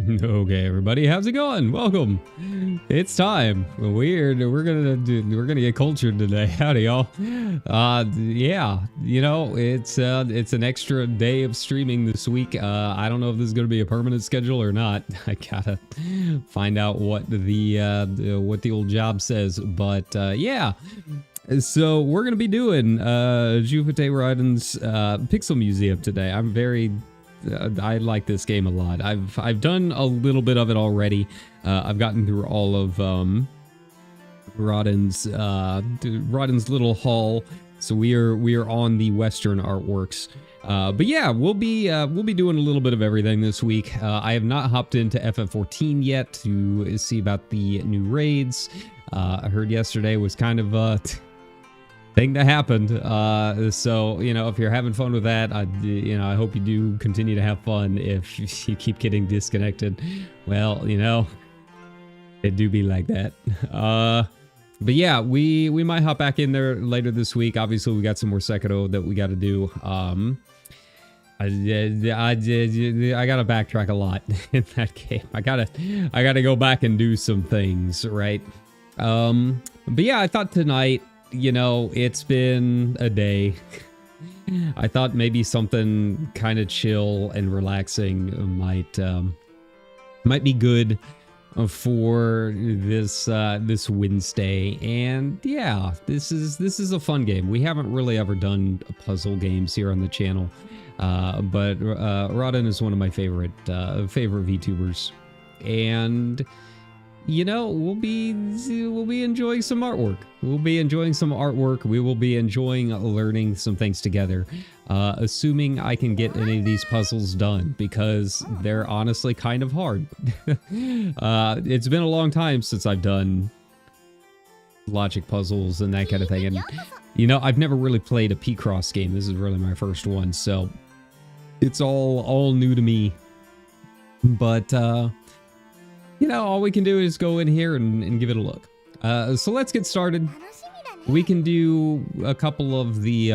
Okay, everybody, how's it going? Welcome. It's time. We're gonna get cultured today. Howdy, y'all. Yeah, you know, it's an extra day of streaming this week. I don't know if this is gonna be a permanent schedule or not. I gotta find out what the old job says. But yeah. So we're gonna be doing Juufuutei Raden's Pixel Museum today. I like this game a lot. I've done a little bit of it already. I've gotten through all of Raden's little haul. So we are on the Western artworks. But yeah, we'll be doing a little bit of everything this week. I have not hopped into FF14 yet to see about the new raids. I heard yesterday was kind of thing that happened. So, you know, if you're having fun with that, I hope you do continue to have fun. If you keep getting disconnected, well, you know, it do be like that. But yeah, we might hop back in there later this week. Obviously, we got some more Sekiro that we got to do. I gotta backtrack a lot in that game. I gotta go back and do some things, right? But yeah, I thought tonight, you know, it's been a day. I thought maybe something kind of chill and relaxing might be good for this Wednesday. And yeah, this is a fun game. We haven't really ever done puzzle games here on the channel, but Raden is one of my favorite VTubers, and you know, we'll be enjoying some artwork. We'll be enjoying some artwork. We will be enjoying learning some things together. Assuming I can get any of these puzzles done, because they're honestly kind of hard. It's been a long time since I've done logic puzzles and that kind of thing. And, you know, I've never really played a P-Cross game. This is really my first one. So it's all new to me. But, you know, all we can do is go in here and give it a look. So let's get started. We can do a couple of the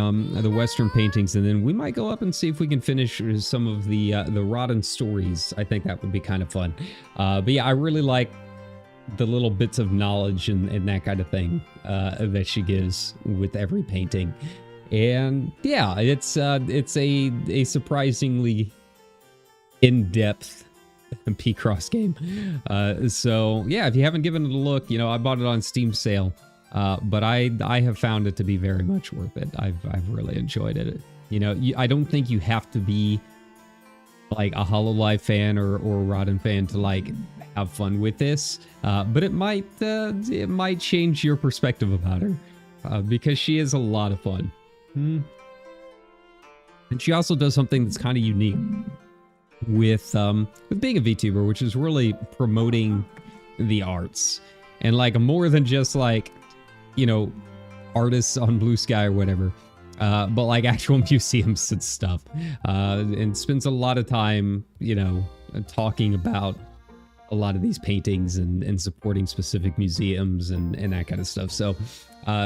Western paintings, and then we might go up and see if we can finish some of the Raden stories. I think that would be kind of fun. But yeah, I really like the little bits of knowledge and that kind of thing that she gives with every painting. And yeah, it's a surprisingly in-depth P-Cross game. So yeah, if you haven't given it a look, you know, I bought it on Steam sale, but I have found it to be very much worth it. I've really enjoyed it. You know, I don't think you have to be like a Hololive fan or Raden fan to like have fun with this, but it might change your perspective about her, because she is a lot of fun. And she also does something that's kind of unique with being a VTuber, which is really promoting the arts, and like more than just like, you know, artists on Blue Sky or whatever, but like actual museums and stuff, and spends a lot of time, you know, talking about a lot of these paintings and supporting specific museums and that kind of stuff. So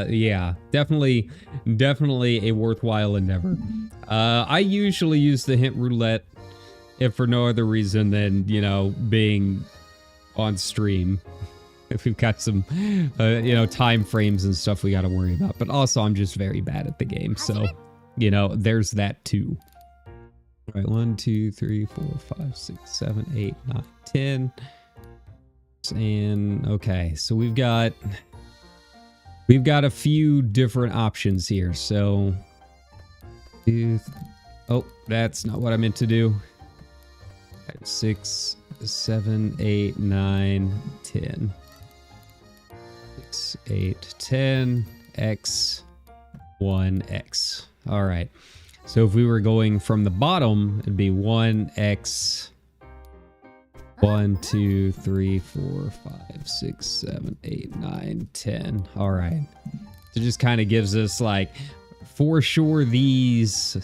yeah, definitely a worthwhile endeavor. I usually use the hint roulette if for no other reason than, you know, being on stream. If we've got some, you know, time frames and stuff we got to worry about. But also, I'm just very bad at the game. So, you know, there's that too. All right, 1, 2, 3, 4, 5, 6, 7, 8, 9, 10. And okay, so we've got a few different options here. So, oh, that's not what I meant to do. 6, 7, 8, 9, 10. 6, 8, 10, X, 1, X. All right. So if we were going from the bottom, it'd be 1, X, 1, 2, 3, 4, 5, 6, 7, 8, 9, 10. All right. So it just kind of gives us like, for sure, these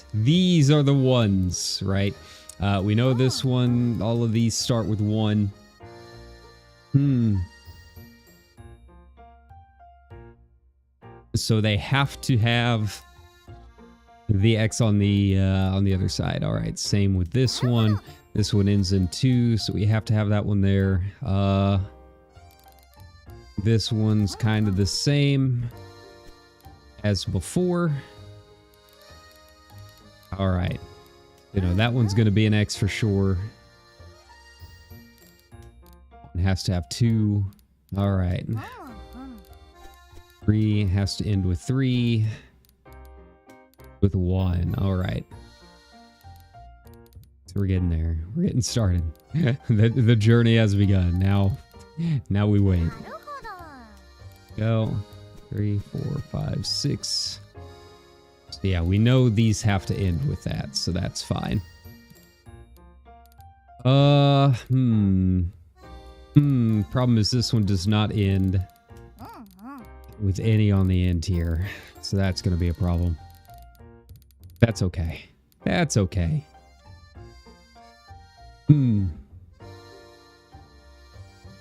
are the ones, right? We know this one, all of these start with 1. So they have to have the X on the other side. All right, same with this one. This one ends in 2, so we have to have that one there. This one's kind of the same as before. All right. You know, that one's going to be an X for sure. It has to have 2. All right. 3 has to end with 3. With 1. All right. So we're getting there. We're getting started. The journey has begun. Now we wait. Go. 3, 4, 5, 6. So yeah, we know these have to end with that, so that's fine. Problem is this one does not end with any on the end here. So that's going to be a problem. That's okay. That's okay.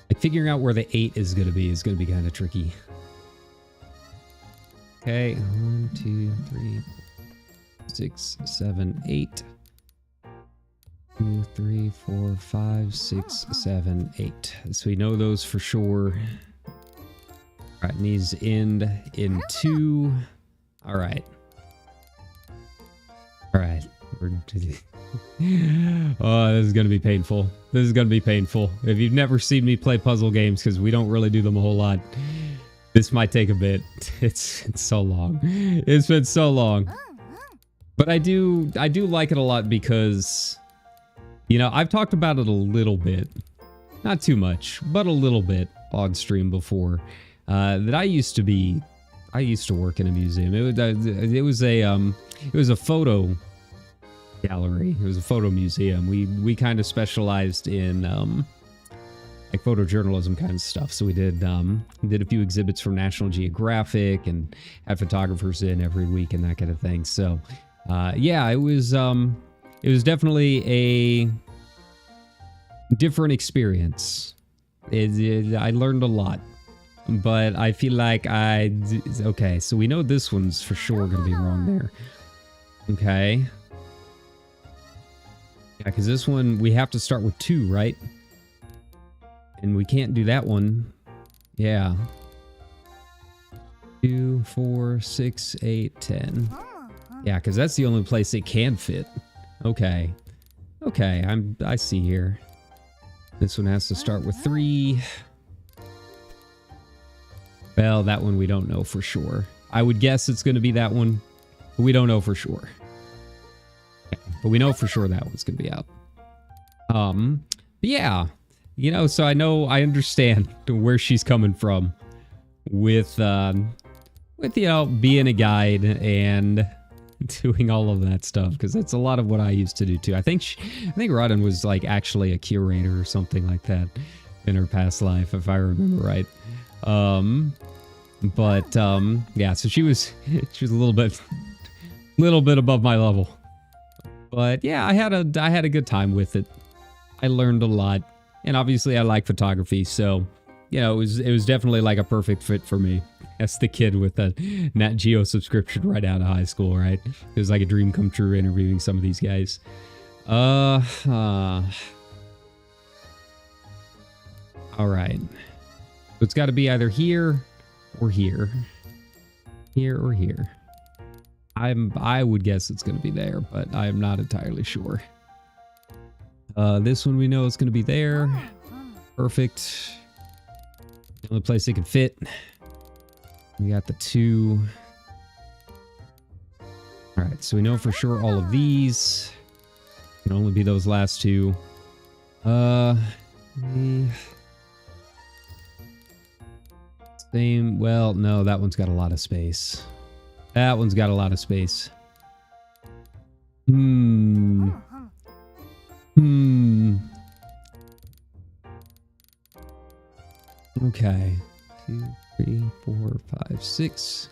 Like figuring out where the 8 is going to be kind of tricky. Okay, 1, 2, 3, 6, 7, 8. 2, 3, 4, 5, 6, 7, 8. So we know those for sure. All right, and these end in 2. All right. All right. Oh, this is going to be painful. This is going to be painful. If you've never seen me play puzzle games, because we don't really do them a whole lot, this might take a bit. It's so long. It's been so long. But I do like it a lot because, you know, I've talked about it a little bit. Not too much, but a little bit on stream before. That I used to work in a museum. It was a photo gallery. It was a photo museum. We kind of specialized in like photojournalism kind of stuff. So we did a few exhibits from National Geographic and had photographers in every week and that kind of thing. So yeah, it was definitely a different experience. I learned a lot. But I feel like okay, so we know this one's for sure going to be wrong there. Okay. Yeah, because this one, we have to start with 2, right? And we can't do that one. Yeah. 2, 4, 6, 8, 10. Yeah, because that's the only place it can fit. Okay. Okay, I see here. This one has to start with 3. Well, that one we don't know for sure. I would guess it's going to be that one, but we don't know for sure. Okay, but we know for sure that one's going to be out. But yeah, you know, so I understand where she's coming from with you know, being a guide and doing all of that stuff, because that's a lot of what I used to do too. I think Raden was like actually a curator or something like that in her past life, if I remember right. But yeah, so she was a little bit above my level. But yeah, I had a good time with it. I learned a lot, and obviously I like photography, so you know, it was definitely like a perfect fit for me. As the kid with a Nat Geo subscription right out of high school, right? It was like a dream come true interviewing some of these guys. All right. So it's got to be either here or here. Here or here. I would guess it's going to be there, but I'm not entirely sure. This one we know is going to be there. Perfect. The only place it can fit. We got the 2. All right, so we know for sure all of these can only be those last 2. Same. Well, no, that one's got a lot of space. That one's got a lot of space. Okay. 2, 3, 4, 5, 6.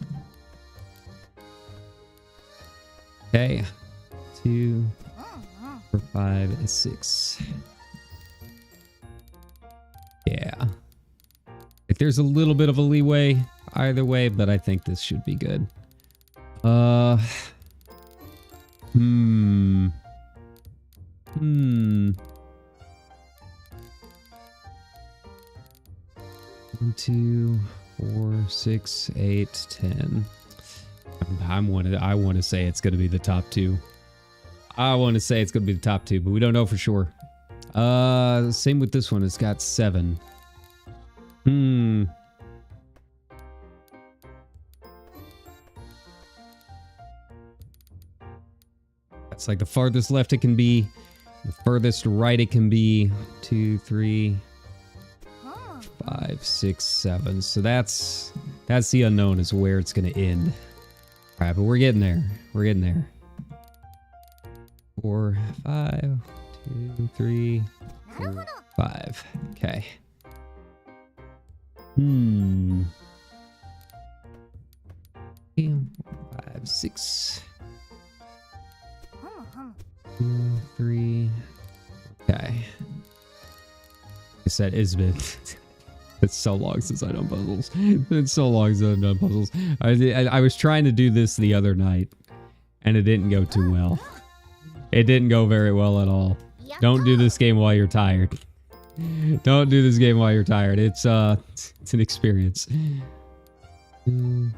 Okay. 2, 4, 5, 6. Yeah. Like there's a little bit of a leeway either way, but I think this should be good. Hmm. 1, 2, 4, 6, 8, 10. I want to say it's going to be the top two. I want to say it's going to be the top two, but we don't know for sure. Same with this one. It's got 7. That's like the farthest left it can be. The furthest right it can be. 2, 3, 5, 6, 7. So that's the unknown is where it's going to end. All right, but we're getting there. We're getting there. 4, 5, 2, 3, 4, 5. Okay. 5, 6. 2, 3. Okay. I said it's been it's so long since I've done puzzles. It's so long since I've done puzzles. I was trying to do this the other night, and it didn't go too well. It didn't go very well at all. Don't do this game while you're tired. Don't do this game while you're tired. It's an experience. 2,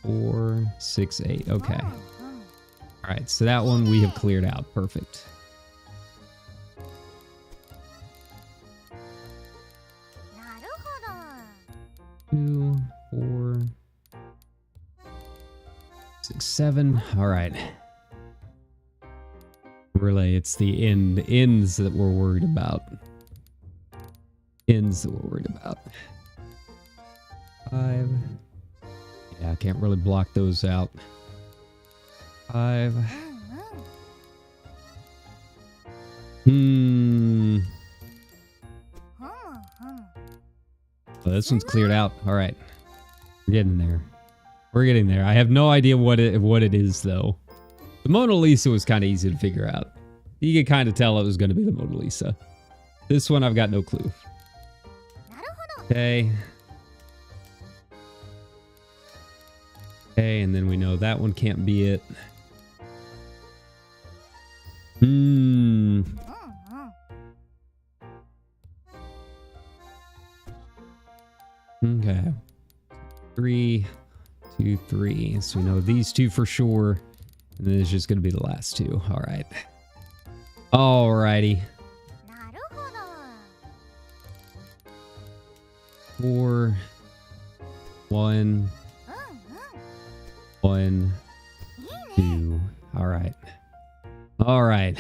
4, 6, 8. Okay. All right, so that one we have cleared out. Perfect. Two, 4, 6, 7. All right. Really, it's the ends that we're worried about. Ends that we're worried about. 5. Yeah, I can't really block those out. 5. Well, this one's cleared out. All right. We're getting there. We're getting there. I have no idea what it is, though. The Mona Lisa was kind of easy to figure out. You could kind of tell it was going to be the Mona Lisa. This one, I've got no clue. Okay. Okay, and then we know that one can't be it. Okay. 3, 2, 3. So we know these two for sure. And then it's just going to be the last two. All right. Alrighty. 4, 1, 1, 2. All right. All right.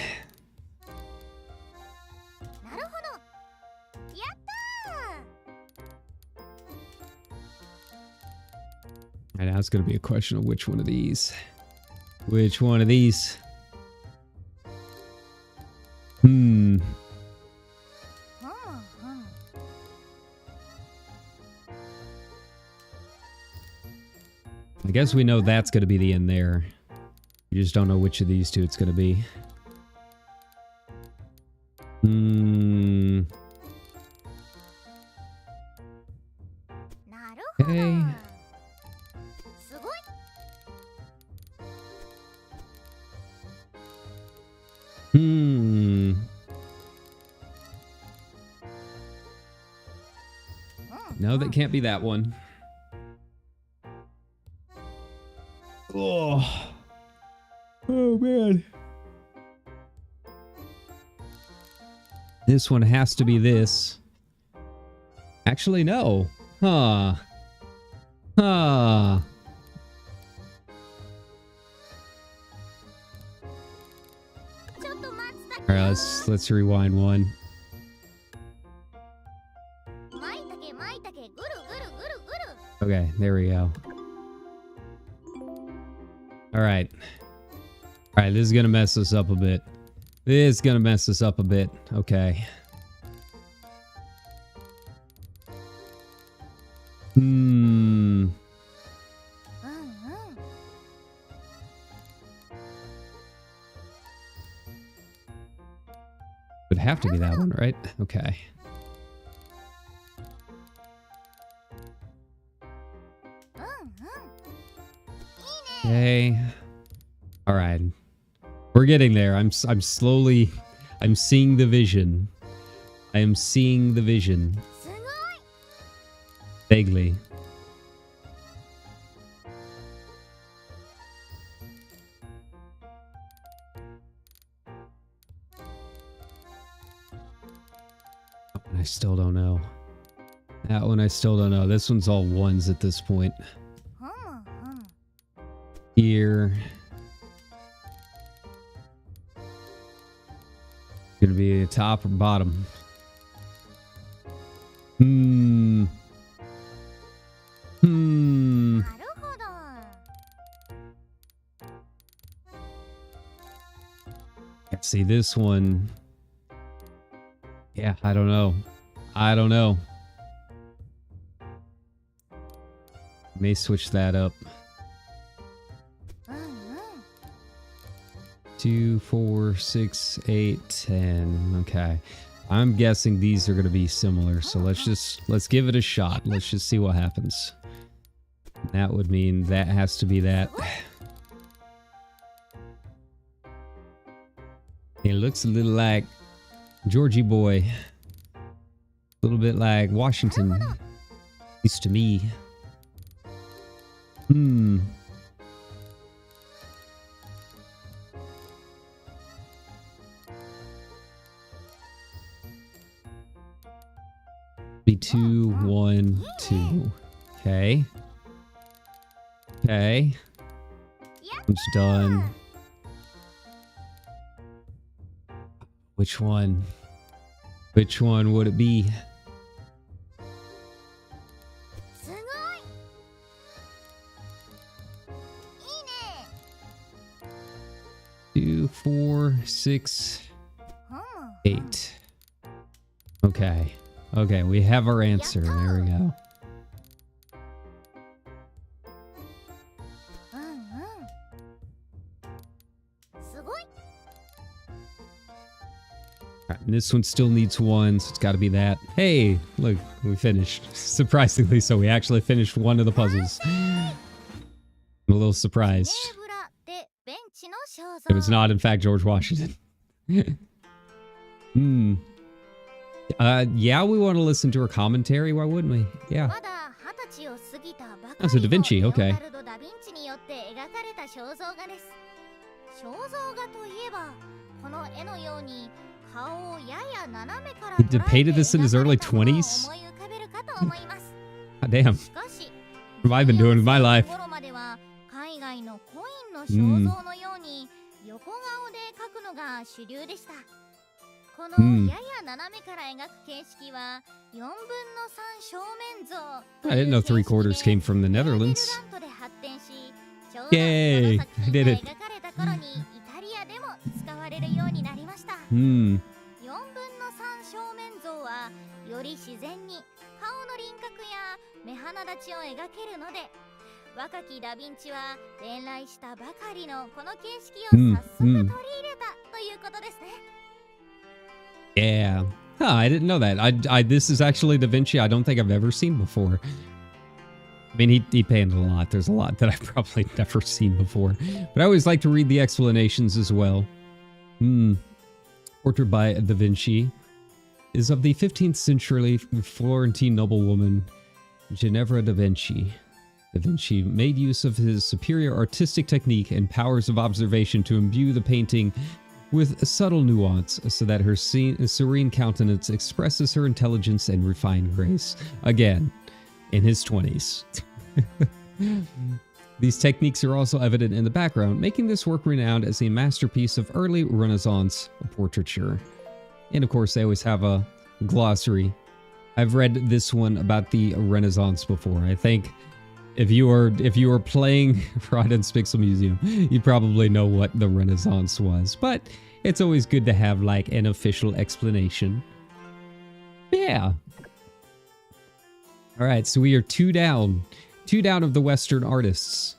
And now it's going to be a question of which one of these. Which one of these? I guess we know that's going to be the end there. You just don't know which of these two it's going to be. Okay. No, that can't be that one. Oh. Oh, man. This one has to be this. Actually, no. Huh. Huh. All right, let's rewind one. Okay, there we go. All right. All right, this is going to mess us up a bit. This is going to mess us up a bit. Okay. Would have to be that one, right? Okay. Okay. All right. We're getting there. I'm slowly... I'm seeing the vision. I am seeing the vision. Vaguely. I still don't know. That one I still don't know. This one's all ones at this point. Here. Gonna be top or bottom. Let's see this one. Yeah, I don't know. I don't know. May switch that up. 2, 4, 6, 8, 10. Okay. I'm guessing these are going to be similar. So let's give it a shot. Let's just see what happens. That would mean that has to be that. It looks a little like Georgie Boy. A little bit like Washington. At least to me. Be 2, 1, 2. Okay. Okay. It's done. Which one? Which one would it be? Two, 4, 6, 8. Okay. Okay, we have our answer. There we go. Right, and this one still needs one, so it's got to be that. Hey, look, we finished. Surprisingly so, we actually finished one of the puzzles. I'm a little surprised. It was not, in fact, George Washington. Yeah, we want to listen to her commentary. Why wouldn't we? Yeah. Oh, so Da Vinci, okay. He painted this in his early 20s? God damn. What have I been doing with my life? I didn't know 3/4 came from the Netherlands. Yay! I did it. Yeah. Huh, I didn't know that. This is actually Da Vinci I don't think I've ever seen before. I mean, he painted a lot. There's a lot that I've probably never seen before. But I always like to read the explanations as well. Portrait by Da Vinci is of the 15th century Florentine noblewoman Ginevra da Vinci. Da Vinci made use of his superior artistic technique and powers of observation to imbue the painting with a subtle nuance so that her serene countenance expresses her intelligence and refined grace. Again, in his 20s. These techniques are also evident in the background, making this work renowned as a masterpiece of early Renaissance portraiture. And of course, they always have a glossary. I've read this one about the Renaissance before. I think if you were playing Raden's Pixel Museum, you probably know what the Renaissance was. But it's always good to have like an official explanation. Yeah. All right, so we are 2 down. 2 down of the Western artists.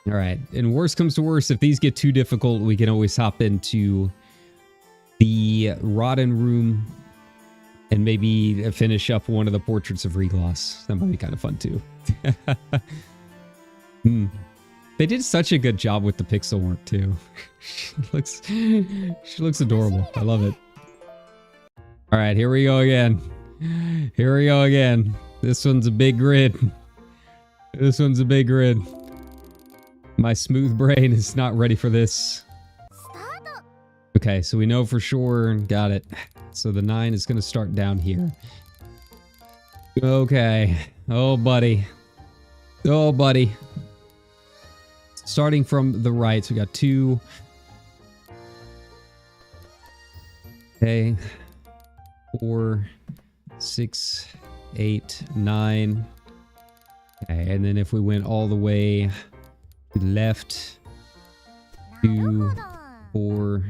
All right, and worst comes to worst, if these get too difficult, we can always hop into the Raden room and maybe finish up one of the portraits of Regloss. That might be kind of fun too. They did such a good job with the pixel work too. She looks adorable. I love it. All right, here we go again. Here we go again. This one's a big grid. This one's a big grid. My smooth brain is not ready for this. Okay, so we know for sure. Got it. So the 9 is going to start down here. Okay. Oh, buddy. Oh, buddy. Starting from the right, so we got 2. Okay. 4, 6, 8, 9. Okay, and then if we went all the way to the left, 2, 4,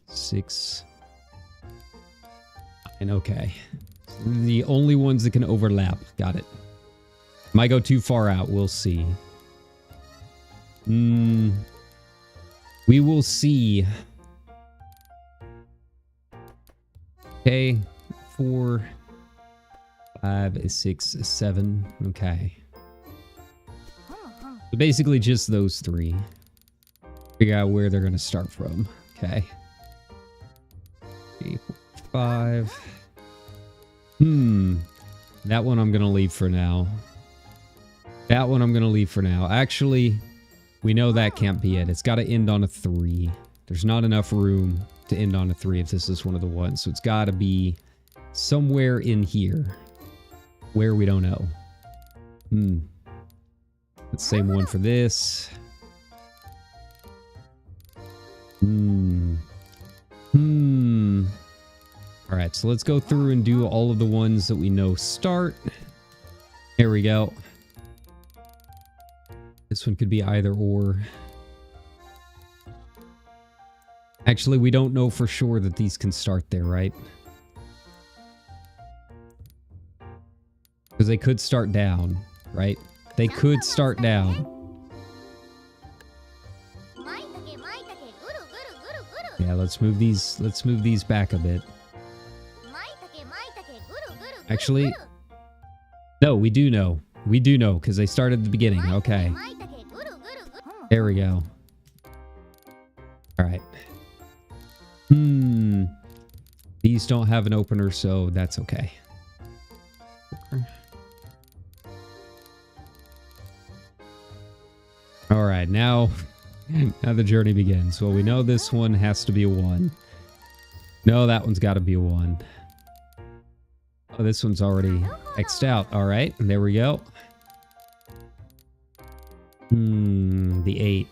6, 9. Okay. The only ones that can overlap. Got it. Might go too far out. We'll see. We will see. Okay. 4, 5, 6, 7. Okay. So basically just those 3. Figure out where they're going to start from. Okay. 3, 4, 5. That one I'm going to leave for now. That one I'm going to leave for now. Actually, we know that can't be it. It's got to end on a 3. There's not enough room to end on a 3 if this is one of the ones. So it's got to be somewhere in here. Where we don't know. The same one for this. Alright, so let's go through and do all of the ones that we know start. Here we go. This one could be either or. Actually, we don't know for sure that these can start there, right? Because they could start down, right? They could start down. Yeah, let's move these back a bit. Actually, no, we do know. We do know because they started at the beginning. Okay. There we go. All right. These don't have an opener, so that's okay. All right, now the journey begins. Well, we know this one has to be a 1. No, that one's got to be a 1. Oh, this one's already X'd out. All right, and there we go. The 8.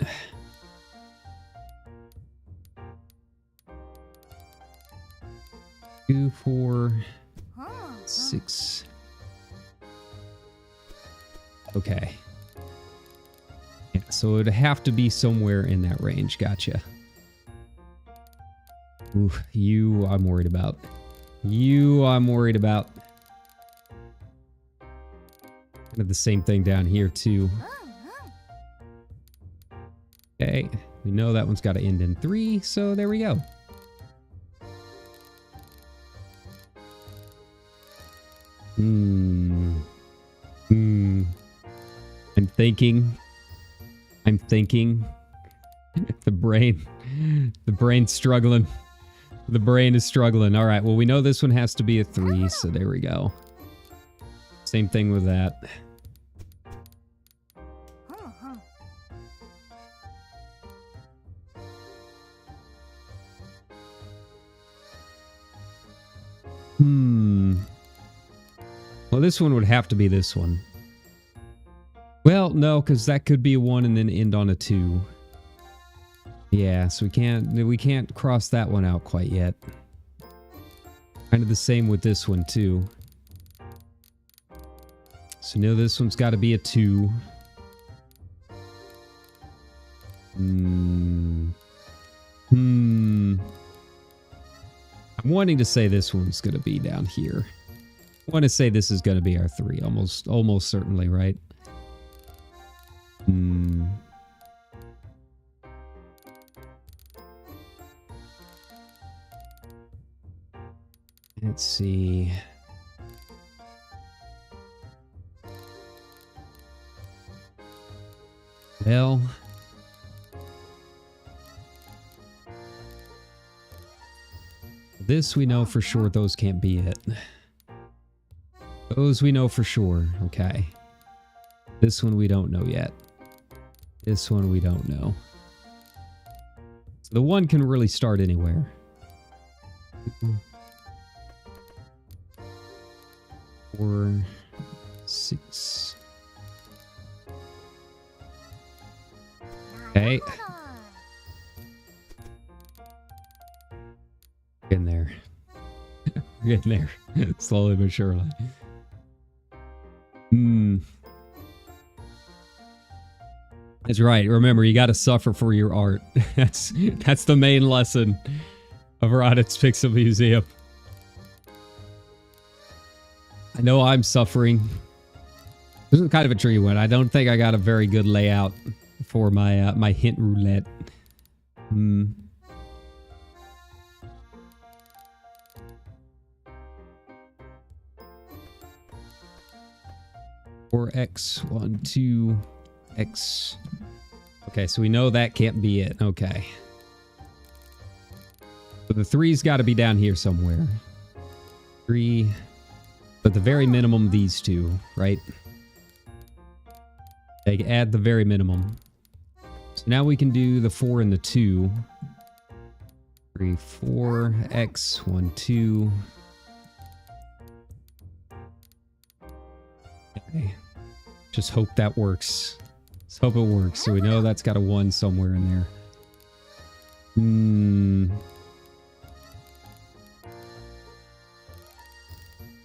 Two, 4, 6. Okay. Yeah, so it would have to be somewhere in that range. Gotcha. Ooh, you I'm worried about. You I'm worried about. Kind of the same thing down here too. Okay, we know that one's got to end in 3, so there we go. I'm thinking. The brain's struggling. The brain is struggling. All right, well, we know this one has to be a 3, so there we go. Same thing with that. Well, this one would have to be this one. Well, no, because that could be a 1 and then end on a 2. Yeah, so we can't cross that one out quite yet. Kind of the same with this one too. So now this one's got to be a 2. I'm wanting to say this one's going to be down here. I want to say this is going to be our 3, almost certainly, right? Let's see. Well, This we know for sure those can't be it. Those we know for sure. Okay. This one we don't know yet. This one we don't know. So the one can really start anywhere. 4, 6. Okay. Getting there. Getting there. Slowly but surely. That's right. Remember, you got to suffer for your art. That's the main lesson of Raditz Pixel Museum. I know I'm suffering. This is kind of a tricky one. I don't think I got a very good layout for my my hint roulette. 4x, 1, 2, x. Okay, so we know that can't be it. Okay. But the 3's got to be down here somewhere. 3. But the very minimum, these two, right? They add the very minimum. So now we can do the 4 and the 2. 3, 4, x, 1, 2. Okay. Just hope that works. Let's hope it works. So we know that's got a 1 somewhere in there.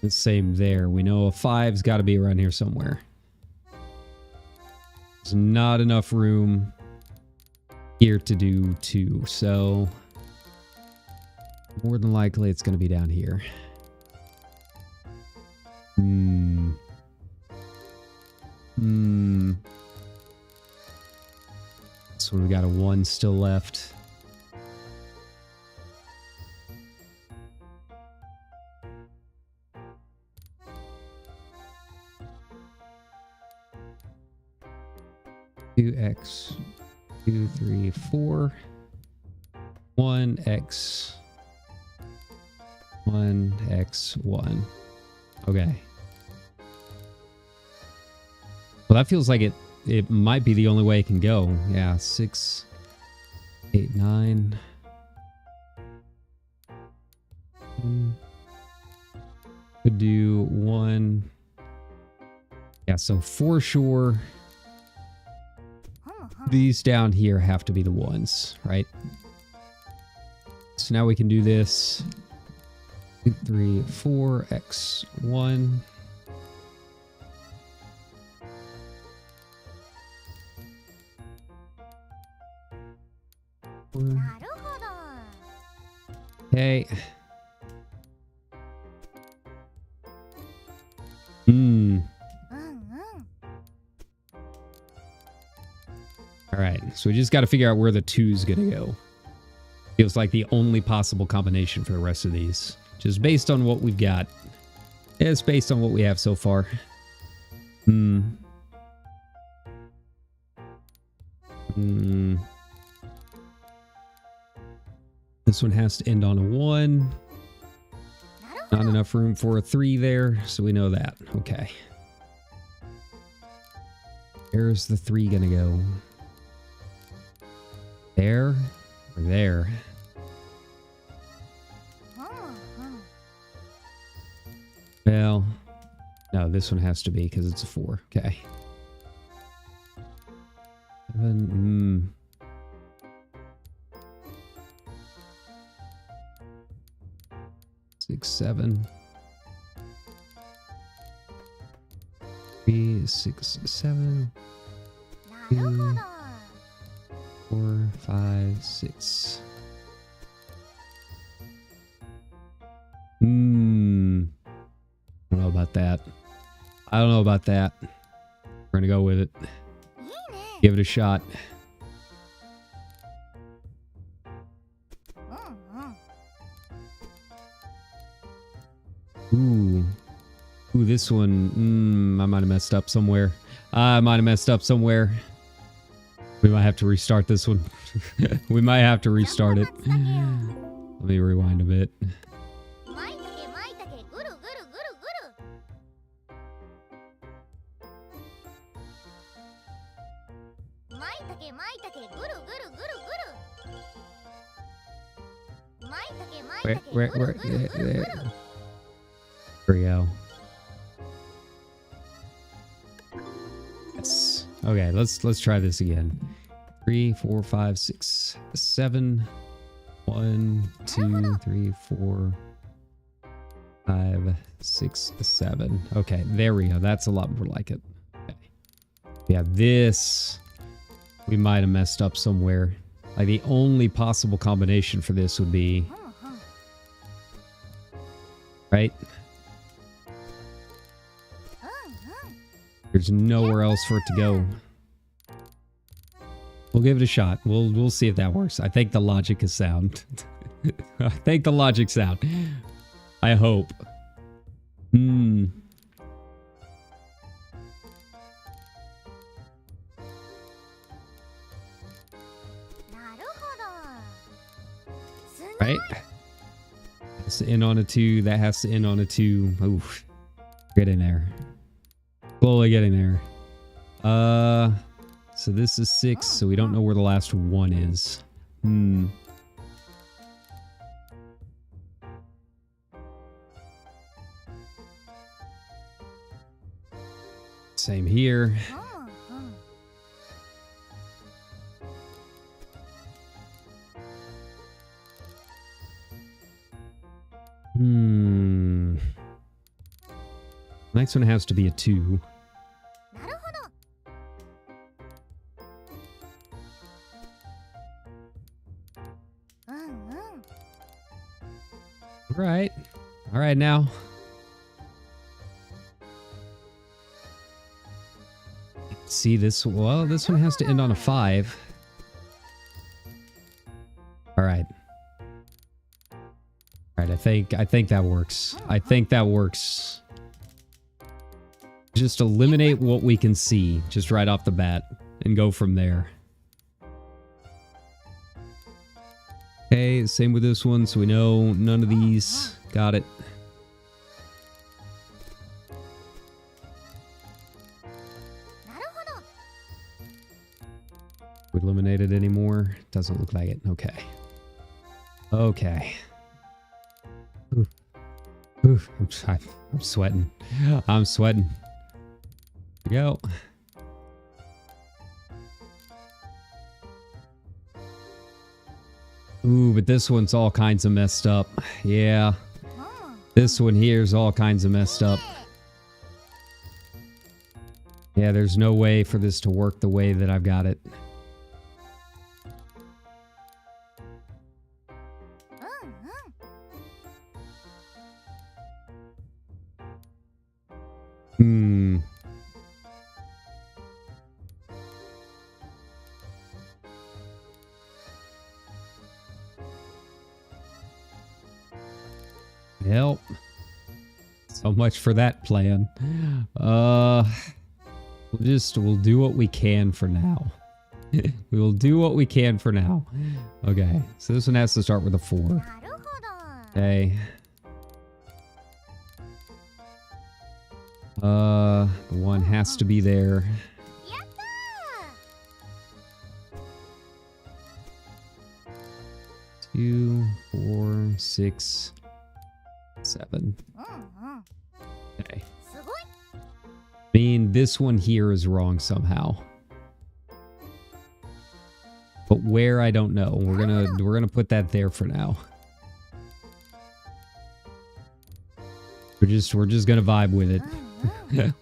The same there. We know a 5's got to be around here somewhere. There's not enough room here to do 2, so more than likely it's going to be down here. So we got a 1 still left. X, 2, 3, 4, 1x, 1x, 1. Okay. Well, that feels like it might be the only way it can go. Yeah, 6, 8, 9. Could do 1. Yeah, so for sure, these down here have to be the 1s, right? So now we can do this. 2, 3, 4, x, 1. Okay. Alright, so we just got to figure out where the 2's gonna go. Feels like the only possible combination for the rest of these. Just based on what we've got. Yeah, it's based on what we have so far. This one has to end on a 1. Not enough room for a 3 there, so we know that. Okay. Where's the 3 gonna go? There or there? Well, no, this one has to be because it's a 4. Okay. 7, 6, 7. 3, 6, 7. 2, 4, 5, 6. I don't know about that. I don't know about that. We're gonna go with it. Give it a shot. Ooh, this one. I might have messed up somewhere. We might have to restart this one. We might have to restart it. Let me rewind a bit. Where? There we go. Yes. Okay, let's try this again. 3, 4, 5, 6, 7. 1, 2, 3, 4, 5, 6, 7. Okay, there we go. That's a lot more like it. Okay. Yeah, this we might have messed up somewhere. Like the only possible combination for this would be right. There's nowhere else for it to go. We'll give it a shot. We'll see if that works. I think the logic is sound. I think the logic's sound. I hope. Right? Has to end on a 2. That has to end on a 2. Oof. Get in there. Slowly getting there. So this is 6, so we don't know where the last 1 is. Same here. Next one has to be a 2. All right now. See this, well, this one has to end on a 5. All right. All right, I think that works. I think that works. Just eliminate what we can see just right off the bat and go from there. Okay, same with this one, so we know none of these. Got it. We eliminated any more? Doesn't look like it. Okay. Okay. Oof. Oof. I'm sweating. I'm sweating. Here we go. Ooh, but this one's all kinds of messed up. Yeah. This one here is all kinds of messed up. Yeah, there's no way for this to work the way that I've got it. Help. So much for that plan. We'll do what we can for now. We will do what we can for now. Okay, so this one has to start with a 4. Okay. The 1 has to be there. 2, 4, 6, 7. Okay. I mean, this one here is wrong somehow. But where, I don't know. We're gonna put that there for now. We're just gonna vibe with it.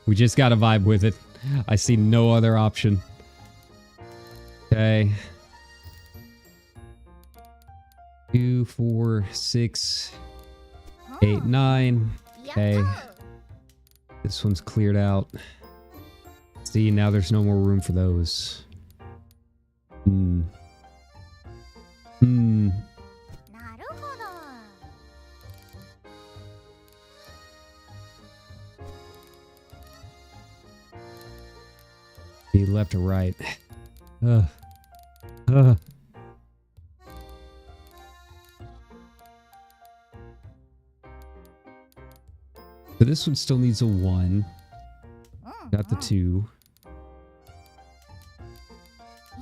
We just gotta vibe with it. I see no other option. Okay. 2, 4, 6, 8, 9. Okay. This one's cleared out. See, now there's no more room for those. Be left or right. So this one still needs a 1. Got the 2.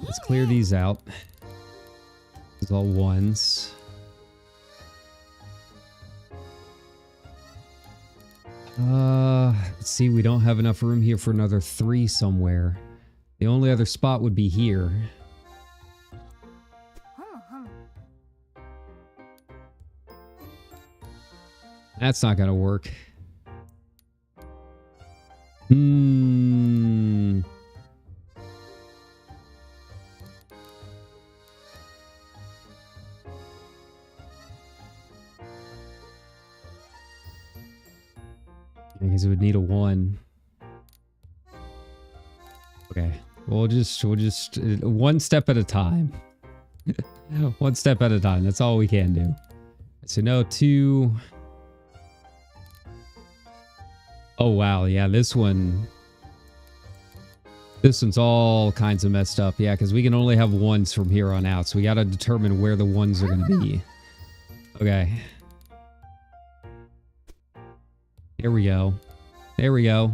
Let's clear these out. It's all 1s. Let's see, we don't have enough room here for another 3 somewhere. The only other spot would be here. That's not gonna work. I guess it would need a 1. Okay, we'll just one step at a time. One step at a time. That's all we can do. So no 2. Oh wow, yeah, this one's all kinds of messed up. Yeah, because we can only have 1s from here on out, so we got to determine where the 1s are going to be. Okay. There we go. There we go.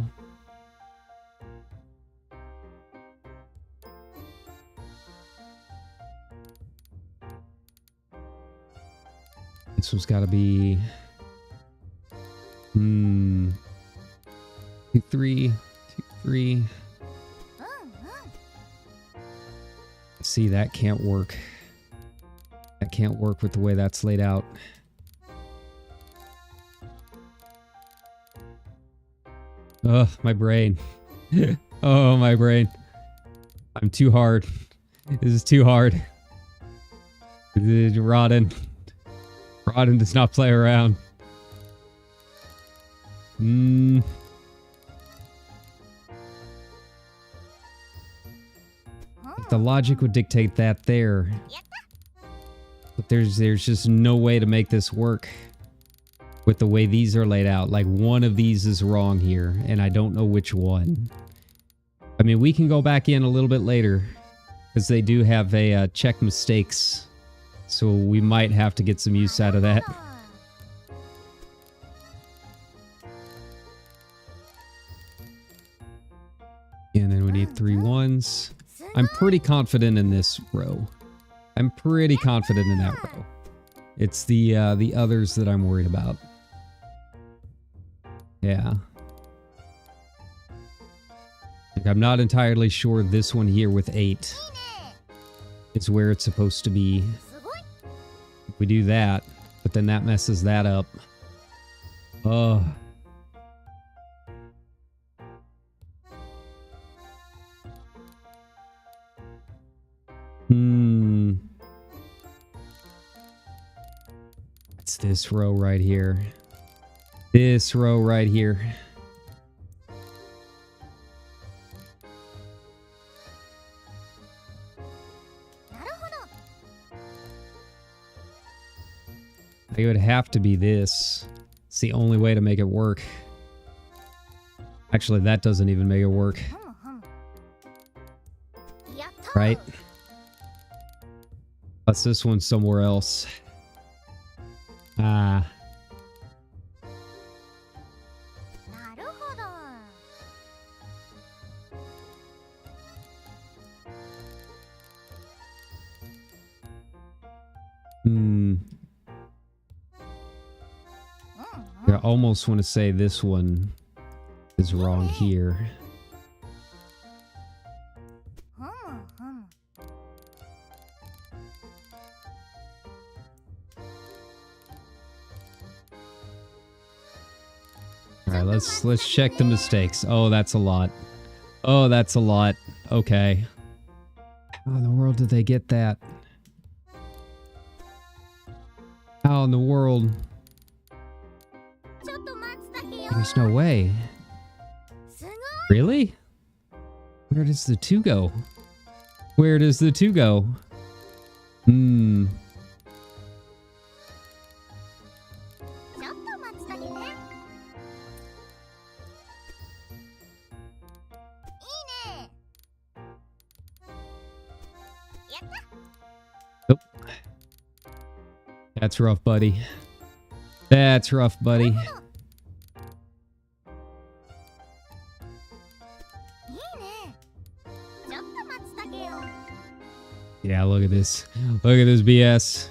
This one's got to be 2, 3, 2, 3. See, that can't work. That can't work with the way that's laid out. Ugh, my brain. Oh, my brain. I'm too hard. This is too hard. Raden does not play around. The logic would dictate that there. But there's just no way to make this work with the way these are laid out. Like, one of these is wrong here, and I don't know which one. I mean, we can go back in a little bit later, because they do have a check mistakes, so we might have to get some use out of that. And then we need 3 1s. I'm pretty confident in this row. I'm pretty confident in that row. It's the others that I'm worried about. Yeah. Like, I'm not entirely sure this one here with 8 is where it's supposed to be. If we do that, but then that messes that up. Oh. It's this row right here. This row right here. It would have to be this. It's the only way to make it work. Actually, that doesn't even make it work. Right? Plus this one's somewhere else. Ah. I almost want to say this one is wrong here. Alright, let's check the mistakes. Oh, that's a lot. Oh, that's a lot. Okay. How in the world did they get that? How in the world? There's no way. Really? Where does the 2 go? Where does the 2 go? Nope. That's rough, buddy. That's rough, buddy. Yeah, look at this. Look at this BS.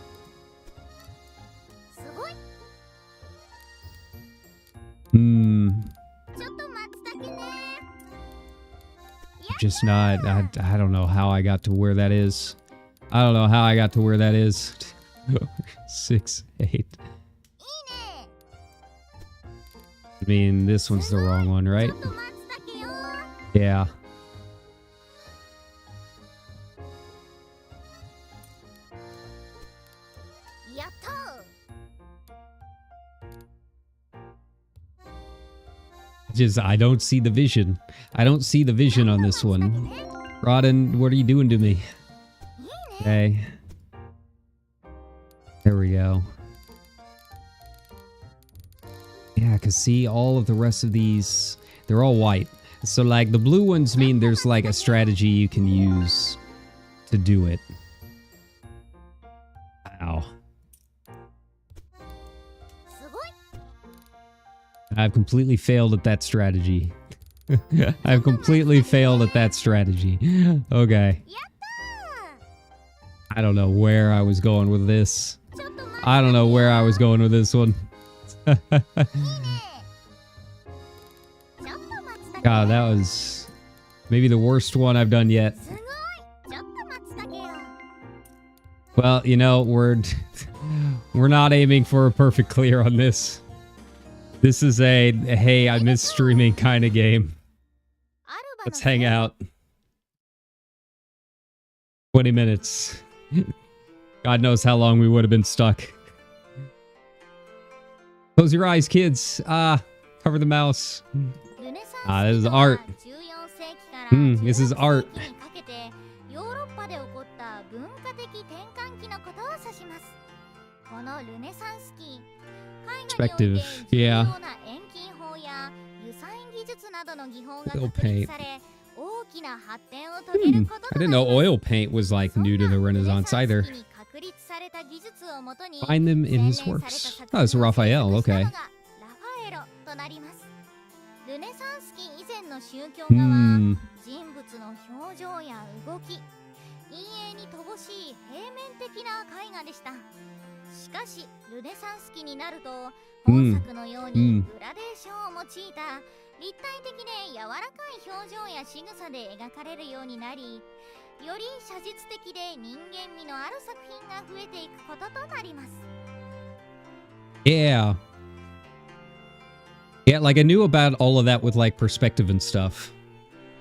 just not... I don't know how I got to where that is. I don't know how I got to where that is. 6, 8. I mean, this one's the wrong one, right? Yeah. I don't see the vision. I don't see the vision on this one. Raden, what are you doing to me? Okay. There we go. Yeah, because see, all of the rest of these, they're all white. So, like, the blue ones mean there's, like, a strategy you can use to do it. Wow. I've completely failed at that strategy. I've completely failed at that strategy. Okay. I don't know where I was going with this. I don't know where I was going with this one. God, that was maybe the worst one I've done yet. Well, you know, we're not aiming for a perfect clear on this. This is a, hey, I miss streaming kind of game. Let's hang out. 20 minutes. God knows how long we would have been stuck. Close your eyes, kids. Cover the mouse. This is art. This is art. Perspective. Yeah. Oil paint. I didn't know oil paint was like new to the Renaissance either. Find them in his works. Oh, it's Raphael. Okay. Yeah. Yeah, like I knew about all of that with like perspective and stuff.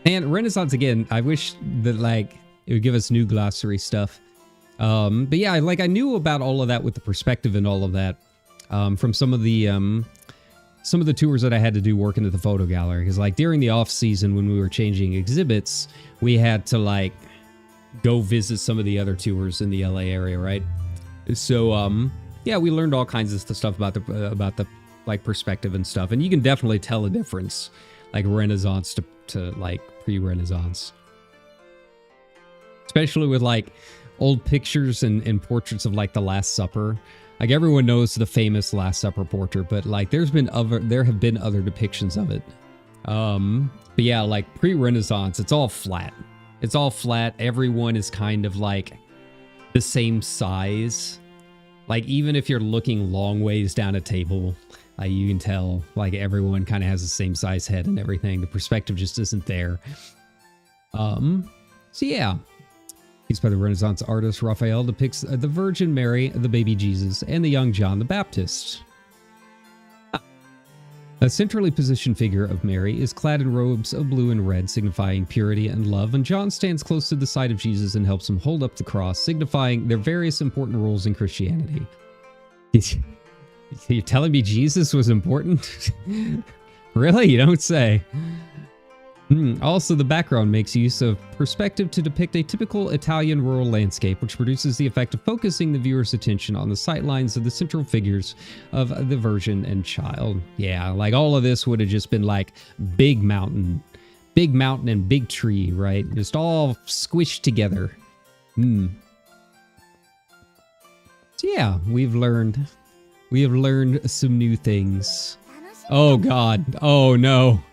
And Renaissance again, I wish that like it would give us new glossary stuff. But yeah, like I knew about all of that with the perspective and all of that from some of the tours that I had to do working at the photo gallery. Because like during the off season when we were changing exhibits, we had to like go visit some of the other tours in the LA area, right? So yeah, we learned all kinds of stuff about the like perspective and stuff, and you can definitely tell a difference, like Renaissance to like pre-Renaissance, especially with like old pictures and portraits of like the Last Supper. Like everyone knows the famous Last Supper portrait, but like there have been other depictions of it. But yeah, like pre-Renaissance, it's all flat. It's all flat. Everyone is kind of like the same size. Like even if you're looking long ways down a table, you can tell like everyone kind of has the same size head and everything. The perspective just isn't there. So yeah. Piece by the Renaissance artist Raphael depicts the Virgin Mary, the baby Jesus, and the young John the Baptist. A centrally positioned figure of Mary is clad in robes of blue and red, signifying purity and love, and John stands close to the side of Jesus and helps him hold up the cross, signifying their various important roles in Christianity. You're telling me Jesus was important? Really? You don't say. Also, the background makes use of perspective to depict a typical Italian rural landscape, which produces the effect of focusing the viewer's attention on the sightlines of the central figures of the Virgin and Child. Yeah, like all of this would have just been like big mountain and big tree, right? Just all squished together. So yeah, we have learned some new things. Oh God. Oh no.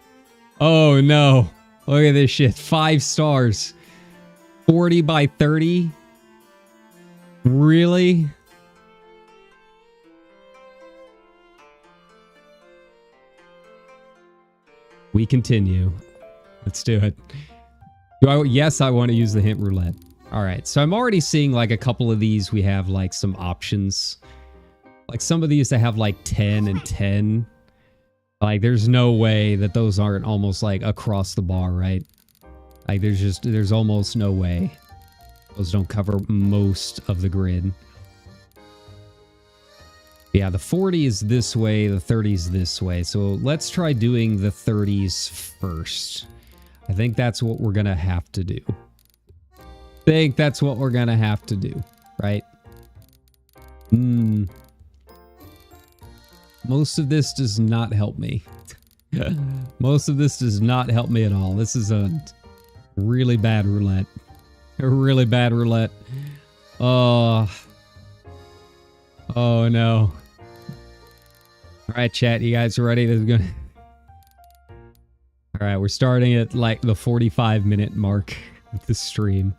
Oh no. Look at this shit. 5 stars. 40 by 30? Really? We continue. Let's do it. Yes, I want to use the hint roulette. All right, so I'm already seeing like a couple of these. We have like some options. Like some of these that have like 10 and 10. Like there's no way that those aren't almost like across the bar, right? Like there's almost no way. Those don't cover most of the grid. Yeah, the 40 is this way, the 30 is this way. So let's try doing the 30s first. I think that's what we're going to have to do. Right? Most of this does not help me. Most of this does not help me at all. This is a really bad roulette. A really bad roulette. Oh no. All right, chat. You guys ready? This is gonna... All right, we're starting at like the 45-minute mark of the stream.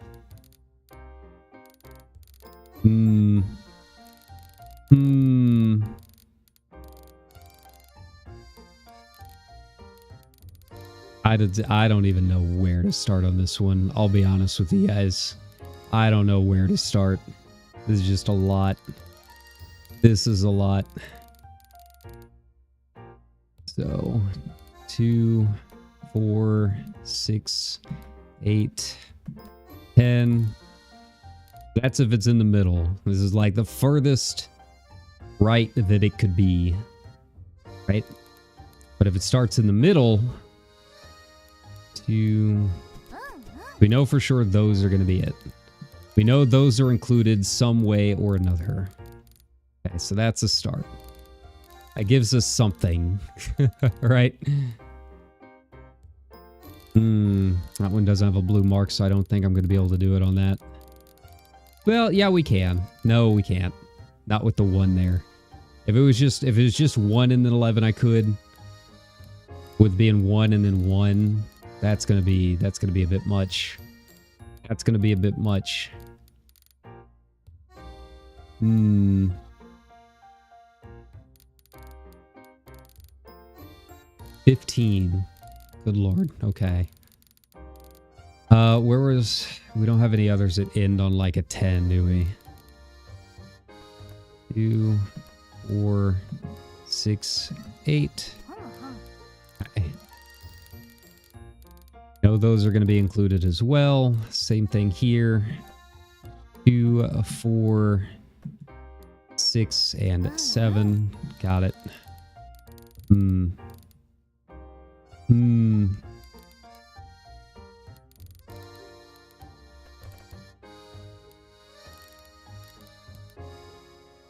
I don't even know where to start on this one. I'll be honest with you guys. I don't know where to start. This is just a lot. This is a lot. So, 2, 4, 6, 8, 10. That's if it's in the middle. This is like the furthest right that it could be. Right? But if it starts in the middle... We know for sure those are going to be it. We know those are included some way or another. Okay, so that's a start. That gives us something, right? That one doesn't have a blue mark, so I don't think I'm going to be able to do it on that. Well, yeah, we can. No, we can't. Not with the 1 there. If it was just 1 and then 11, I could. With being 1 and then 1. That's gonna be a bit much. That's gonna be a bit much. 15. Good lord. Okay. Where was... We don't have any others that end on like a 10, do we? 2, 4, 6, 8. Okay. No, those are going to be included as well. Same thing here. 2, 4, 6, and 7. Got it.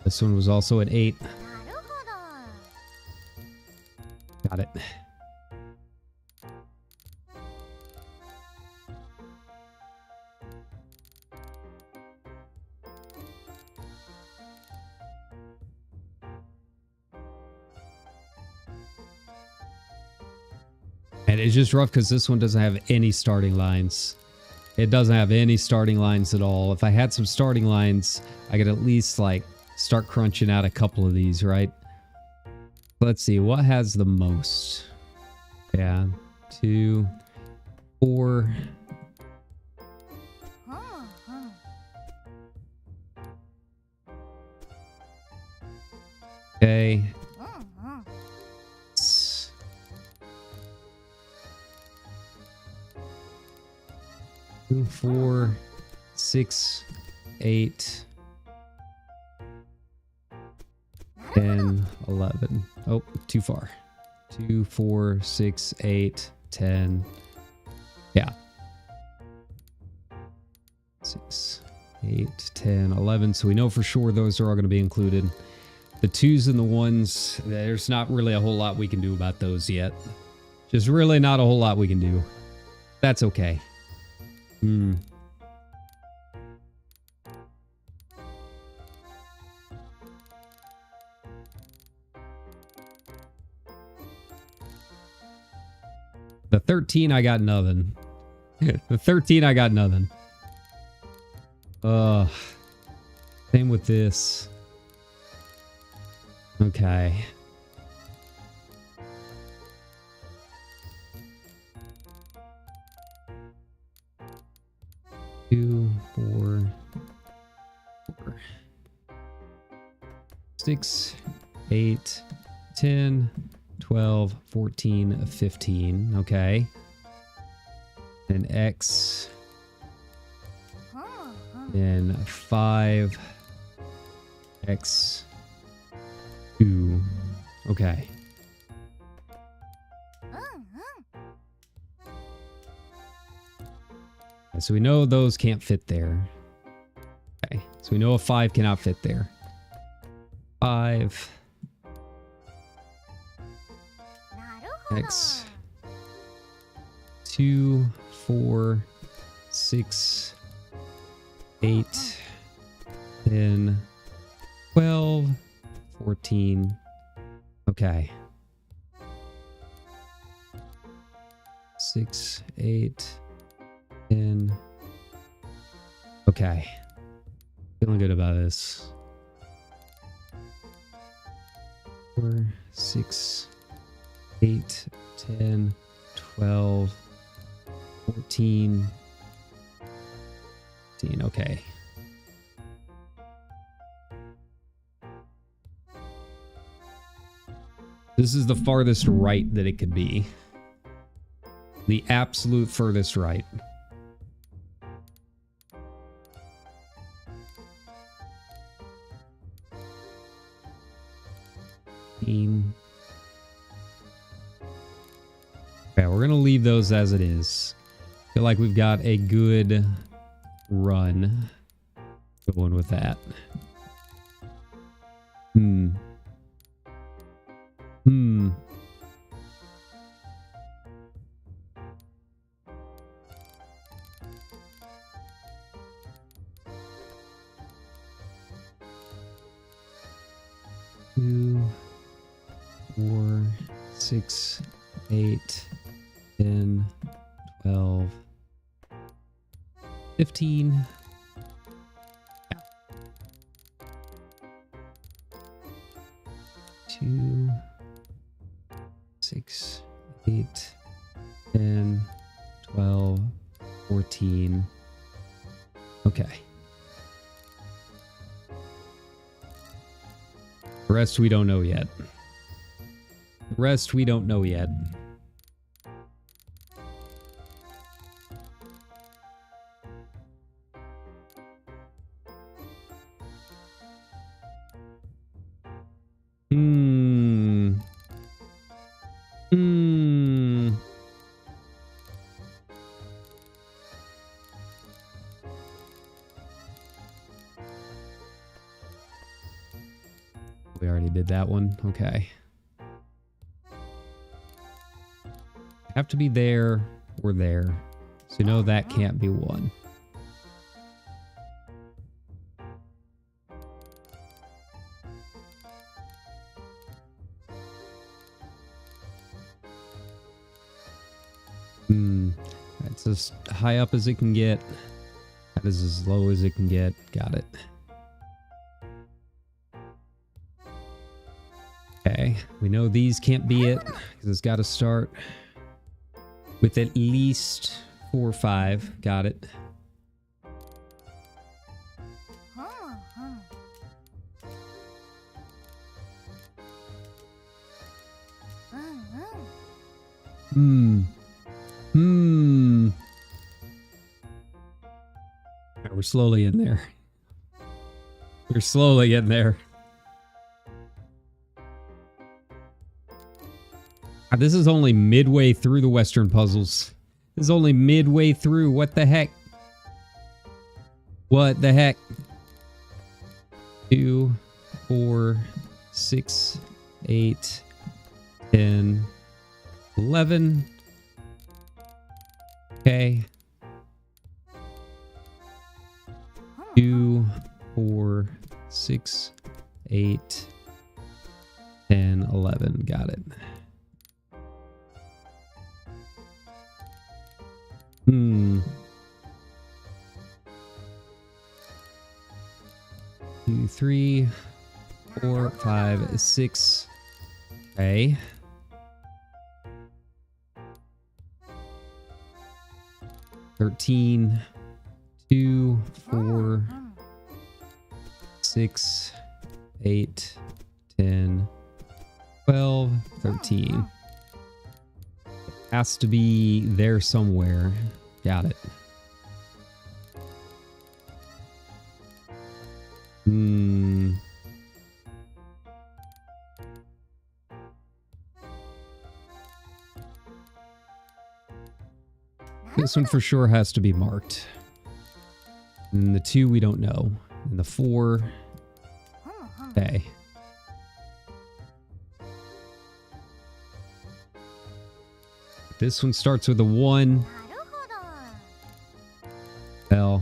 This one was also at 8. Got it. And it's just rough because this one doesn't have any starting lines. It doesn't have any starting lines at all. If I had some starting lines, I could at least like start crunching out a couple of these, right? Let's see, what has the most? Yeah, 2, 4. Okay. 2, 4, 6, 8, 10, 11. Oh, too far. 2, 4, 6, 8, 10. Yeah. 6, 8, 10, 11. So we know for sure those are all going to be included. The 2s and the 1s, there's not really a whole lot we can do about those yet. Just really not a whole lot we can do. That's okay. The 13, I got nothing. The 13, I got nothing. Same with this. Okay. 6, 8, 10, 12, 14, 15. Okay. Then X. Then 5. X. 2. Okay. So we know those can't fit there. Okay. So we know a 5 cannot fit there. 5. X. 2, 4, 6, 8, 10, 12, 14. Okay. 6, 8, 10. Okay. Feeling good about this. 4, 6, 8, 10, 12, 14, 15. Okay. This is the farthest right that it could be. The absolute furthest right. Okay, we're going to leave those as it is. Feel like we've got a good run going with that. Two, 4, 6, 8, 10, 12, 15. Yeah. 2, 6, 8, 10, 12, 14. Okay. The rest we don't know yet. The rest we don't know yet. We already did that one. Okay. Have to be there or there. So no, that can't be one. That's as high up as it can get. That is as low as it can get. Got it. Okay, we know these can't be it because it's got to start with at least 4 or 5. Got it. Right, we're slowly in there. We're slowly getting there. This is only midway through the Western puzzles. This is only midway through. What the heck? What the heck? 2, 4, 6, 8, 10, 11. Okay. 2, 4, 6, 8, 10, 11. Got it. 2, 3, 4, 5, 6. Okay. 13, 2, 4, 6, 8, 10, 12, 13. Has to be there somewhere. Got it. This one for sure has to be marked. And the 2 we don't know. And the 4. Okay. This one starts with a 1. Well.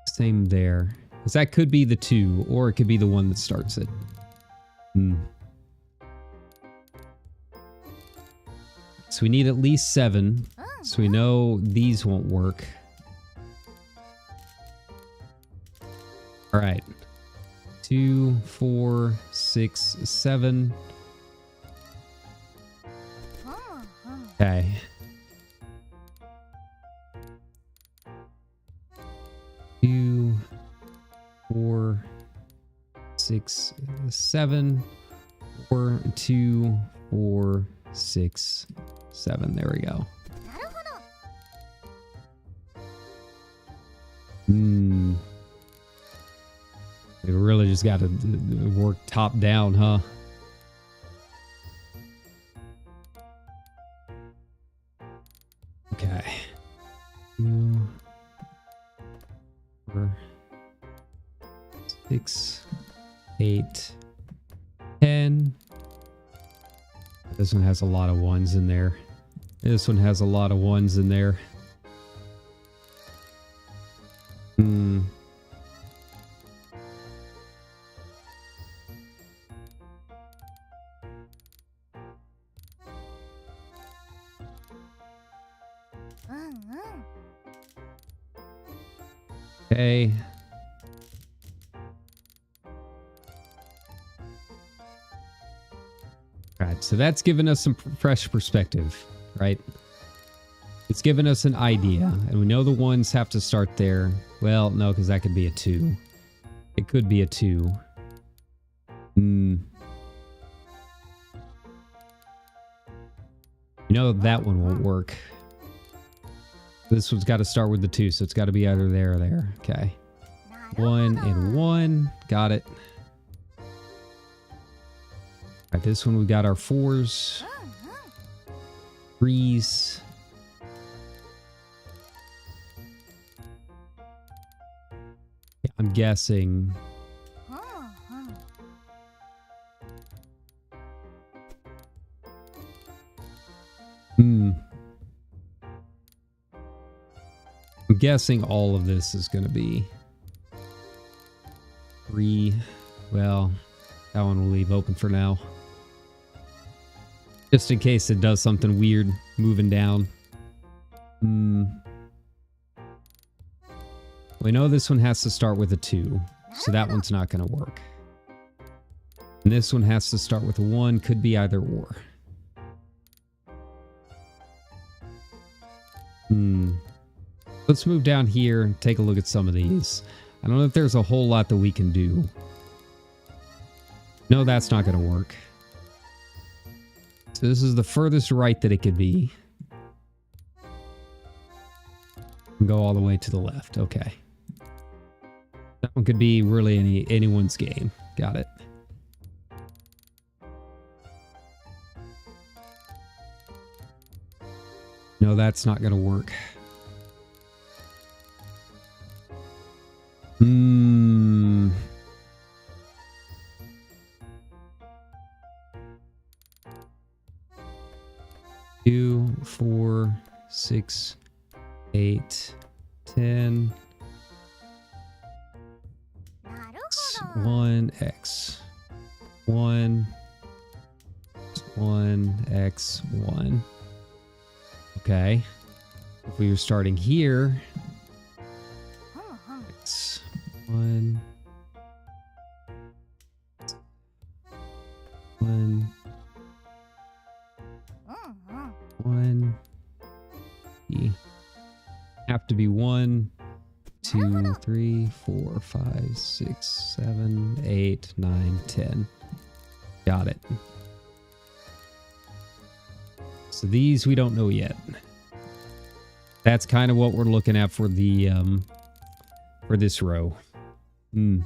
Same there. Because that could be the 2, or it could be the one that starts it. So we need at least 7. So we know these won't work. All right. 2, 4, 6, 7. Okay. Two, 4, 6, 7. 4, 2, 4, 6, 7. There we go. We really just got to work top down, huh? Okay. 2, 4, 6, 8, 10. This one has a lot of 1s in there. This one has a lot of 1s in there. Okay. Alright, so that's given us some fresh perspective, right? It's given us an idea, and we know the 1s have to start there. Well, no, because that could be a 2. It could be a 2. You know that one won't work. This one's got to start with the 2, so it's got to be either there or there. Okay. 1 and 1. Got it. Alright, this one we got our 4s. 3s. Yeah, I'm guessing. I'm guessing all of this is going to be 3. Well, that one we'll leave open for now. Just in case it does something weird moving down. We know this one has to start with a 2, so that one's not going to work. And this one has to start with a 1, could be either or. Let's move down here and take a look at some of these. I don't know if there's a whole lot that we can do. No, that's not going to work. So this is the furthest right that it could be. And go all the way to the left. Okay. That one could be really anyone's game. Got it. No, that's not going to work. 2, 4, 6, 8, 10. 1x 1 1x 1. Okay. If we were starting here, x 1 1 1 have to be 1 2 2, 3, 4, 5, 6, 7, 8, 9, 10. Got it. So these we don't know yet. That's kind of what we're looking at for the for this row. Hmm.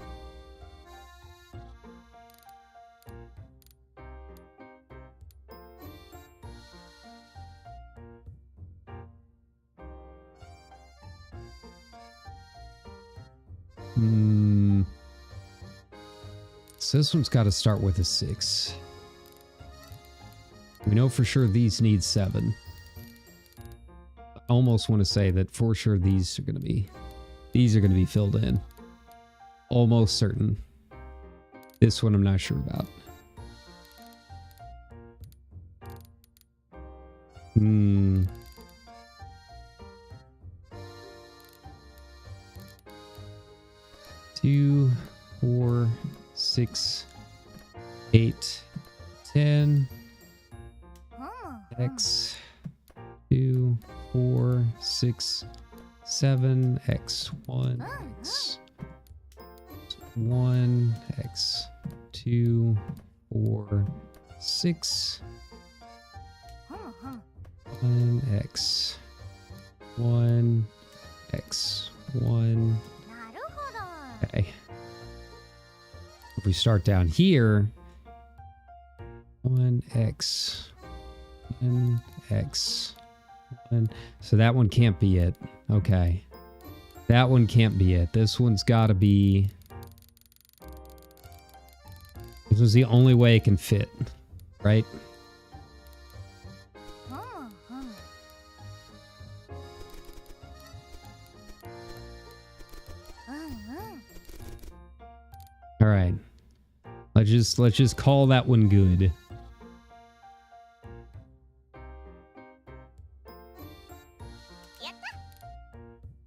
So this one's got to start with a 6. We know for sure these need 7. I almost want to say that for sure these are going to be filled in. Almost certain. This one I'm not sure about. Hmm. Two, 4, 6, 8, 10. X 2, 4, 6, 7, X 1, X 1, X 2, 4, 6, 1, X 1, X 1. Okay. If we start down here, 1x, 1x, 1. So that one can't be it. Okay. That one can't be it. This one's got to be... This was the only way it can fit, right? All right. Let's just call that one good.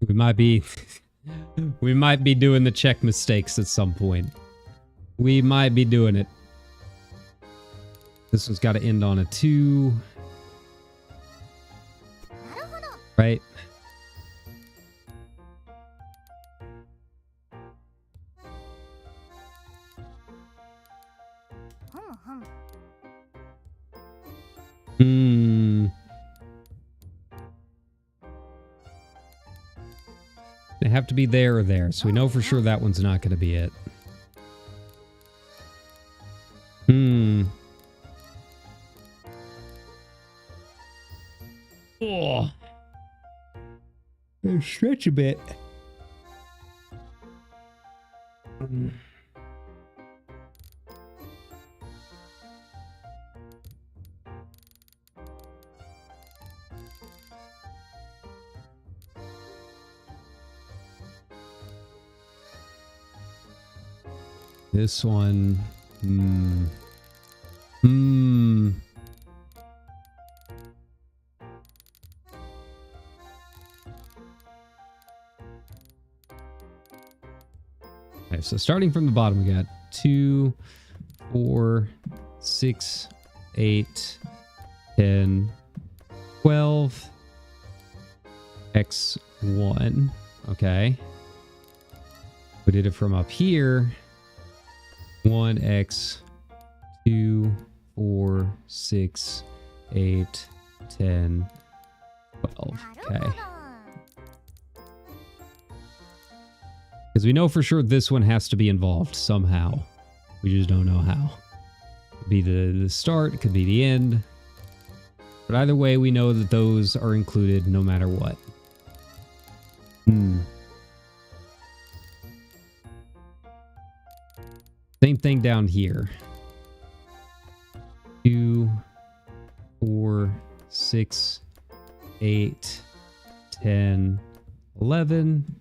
We might be doing the check mistakes at some point. We might be doing it. This one's got to end on a 2. Right? They have to be there or there, so we know for sure that one's not going to be it. Oh. Stretch a bit. This one, Okay, so starting from the bottom, we got 2, 4, 6, 8, 10, 12, X1. Okay. We did it from up here. 1x 2, 4, 6, 8, 10, 12. Okay. Because we know for sure this one has to be involved somehow. We just don't know how. It could be the start, it could be the end. But either way, we know that those are included no matter what. Same thing down here. 2, 4, 6, 8, 10, 11.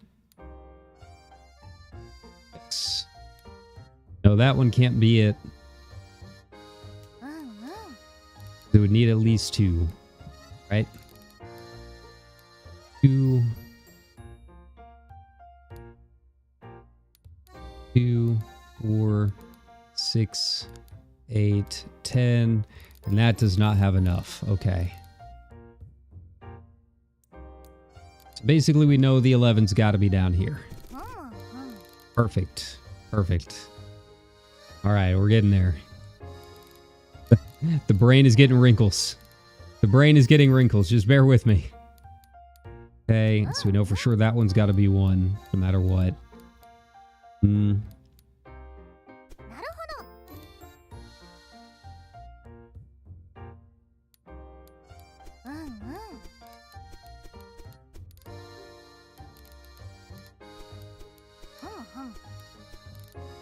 X. No, that one can't be it. It would need at least 2, right? 2, 4, 6, 8, 10, and that does not have enough. Okay. So basically we know the 11's got to be down here. Perfect. Perfect. All right, we're getting there. The brain is getting wrinkles. The brain is getting wrinkles. Just bear with me. Okay, so we know for sure that one's got to be 1, no matter what.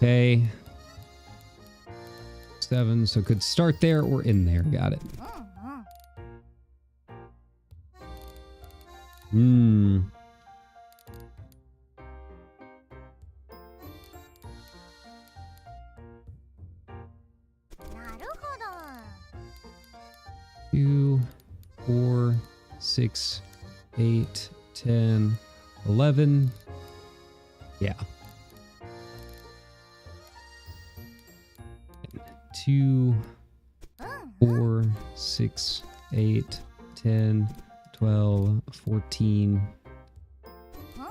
Okay. 7, so could start there or in there. Got it. Two, 4, 6, 8, 10, 11. Yeah. 2, 4, 6, 8, 10, 12, 14,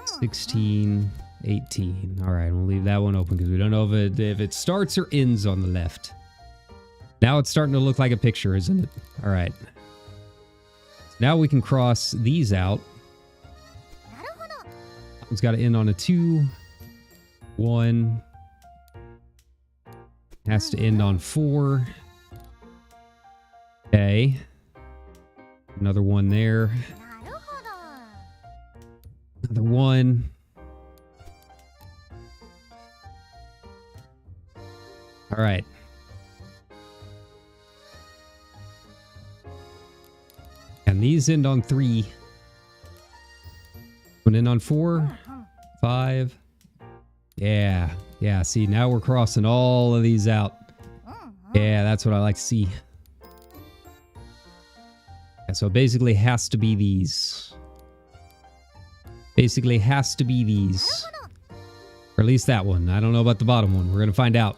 16, 18. All right, we'll leave that one open because we don't know if it starts or ends on the left. Now it's starting to look like a picture, isn't it? All right. Now we can cross these out. It's got to end on a 2, 1. Has to end on 4. Okay. Another 1 there. Another 1. All right. And these end on 3. One end on 4, 5. Yeah. Yeah, see, now we're crossing all of these out. Yeah, that's what I like to see. Yeah, so it basically has to be these. Basically has to be these. Or at least that one. I don't know about the bottom one. We're going to find out.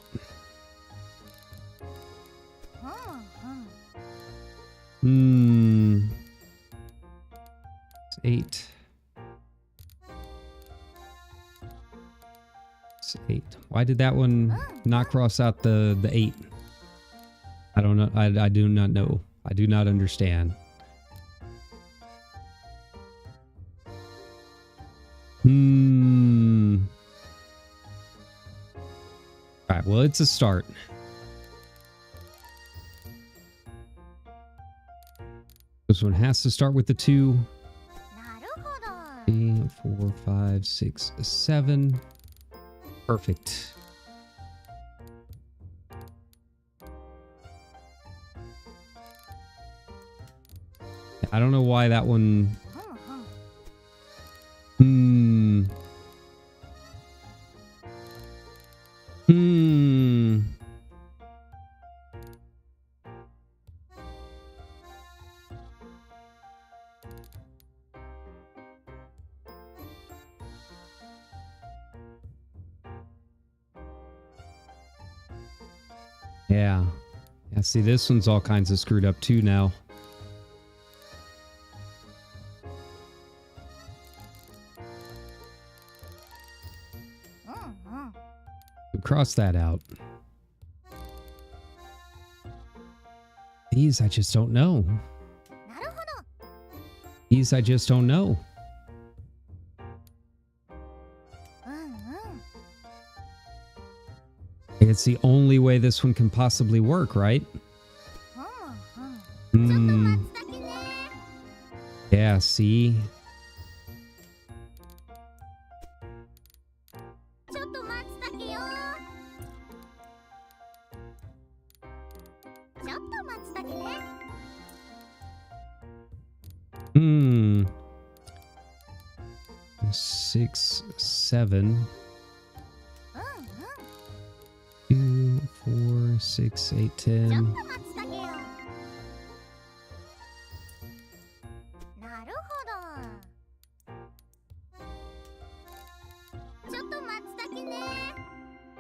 It's 8. 8. Why did that one not cross out the 8? I don't know. I do not know. I do not understand. Alright, well, it's a start. This one has to start with the 2. 3, 4, 5, 6, 7. Perfect. I don't know why that one... Yeah. Yeah, see, this one's all kinds of screwed up too now. Cross that out. These I just don't know. These I just don't know. It's the only way this one can possibly work, right? Yeah, see? Hmm. 6, 7. 2, 4, 6, 8, 10.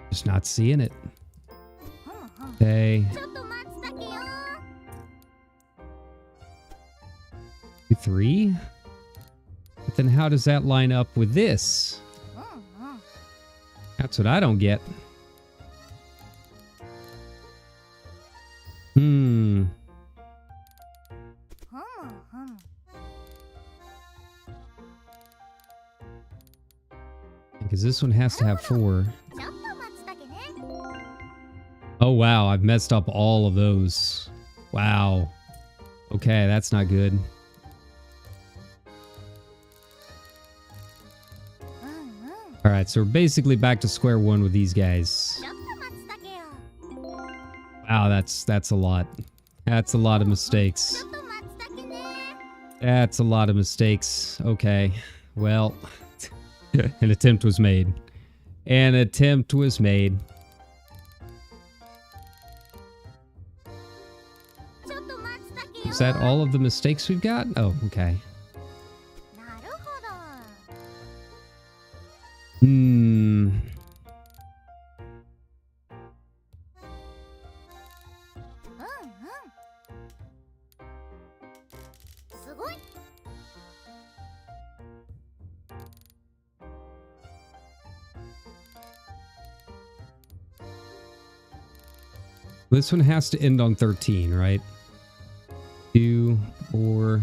Just not seeing it. Okay. 3. But then how does that line up with this? That's what I don't get. Because this one has to have 4. Oh, wow. I've messed up all of those. Wow. Okay, that's not good. All right, so we're basically back to square one with these guys. Wow, that's a lot. That's a lot of mistakes. That's a lot of mistakes. Okay, well, an attempt was made. An attempt was made. Is that all of the mistakes we've got? Oh, okay. This one has to end on 13, right? 2, 4,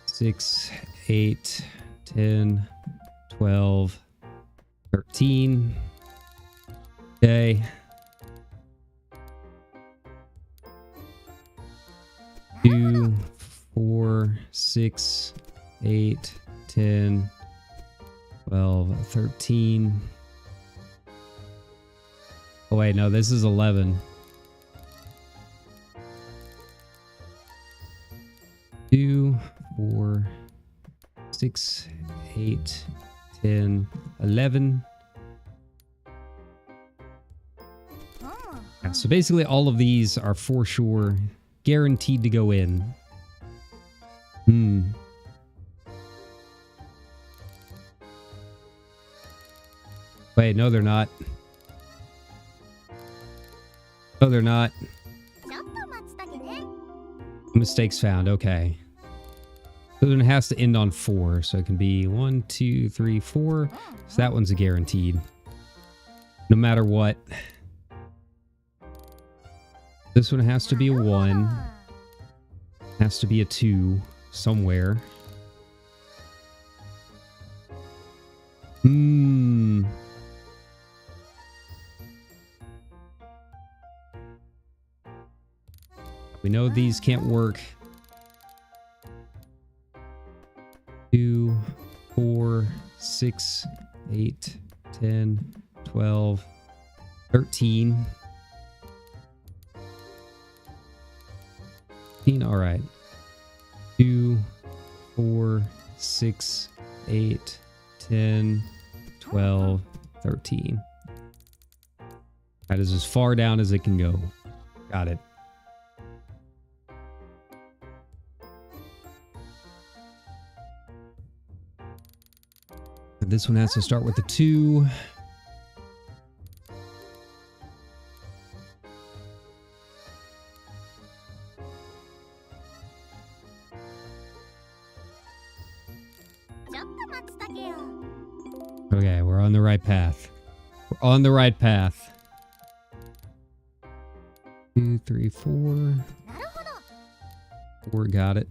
6, 8, 10, 12, 13. Okay. 2, 4, 6, 8, 10, 12, 13. Oh wait, no, this is 11. 2, 4, 6, 8, 10, 11. Yeah, so basically all of these are for sure guaranteed to go in. Wait, no, they're not. Oh, they're not. Mistakes found. Okay. So then it has to end on 4. So it can be 1, 2, 3, 4. So that one's a guaranteed. No matter what. This one has to be a 1. Has to be a 2 somewhere. We know these can't work. 2, 4, 6, 8, 10, 12, 13. All right. 2, 4, 6, 8, 10, 12, 13. That is as far down as it can go. Got it. This one has to start with the 2. Okay, we're on the right path. We're on the right path. 2, 3, 4. 4, got it.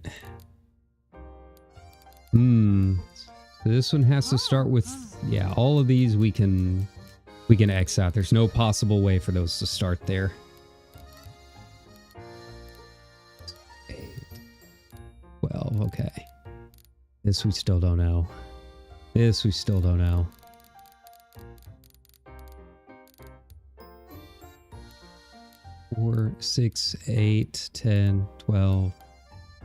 So this one has to start with, yeah, all of these we can X out. There's no possible way for those to start there. 8, 12, okay. This we still don't know. This we still don't know. 4, 6, 8, 10, 12,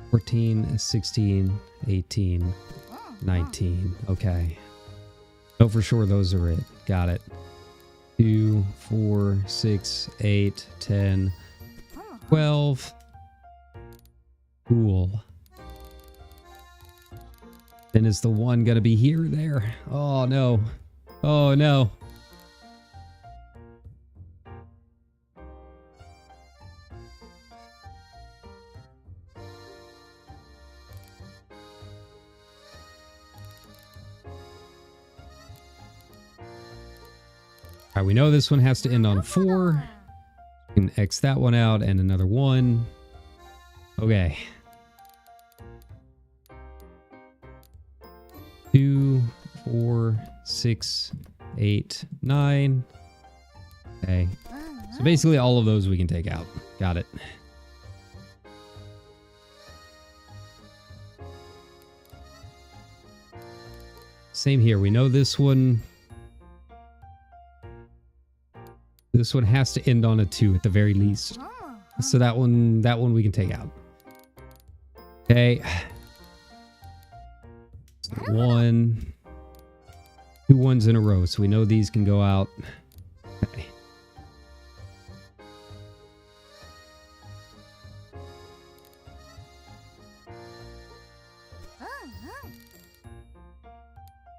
14, 16, 18, 19. Okay. Know for sure those are it. Got it. 2, 4, 6, 8, 10, 12. Cool. Then is the 1 gonna be here or there? Oh no. Oh no. All right, we know this one has to end on a 4. We can X that one out and another 1. Okay. 2, 4, 6, 8, 9. Okay. So basically all of those we can take out. Got it. Same here. We know this one. This one has to end on a 2 at the very least. So that one we can take out. Okay. 1. 2 ones in a row. So we know these can go out. Okay.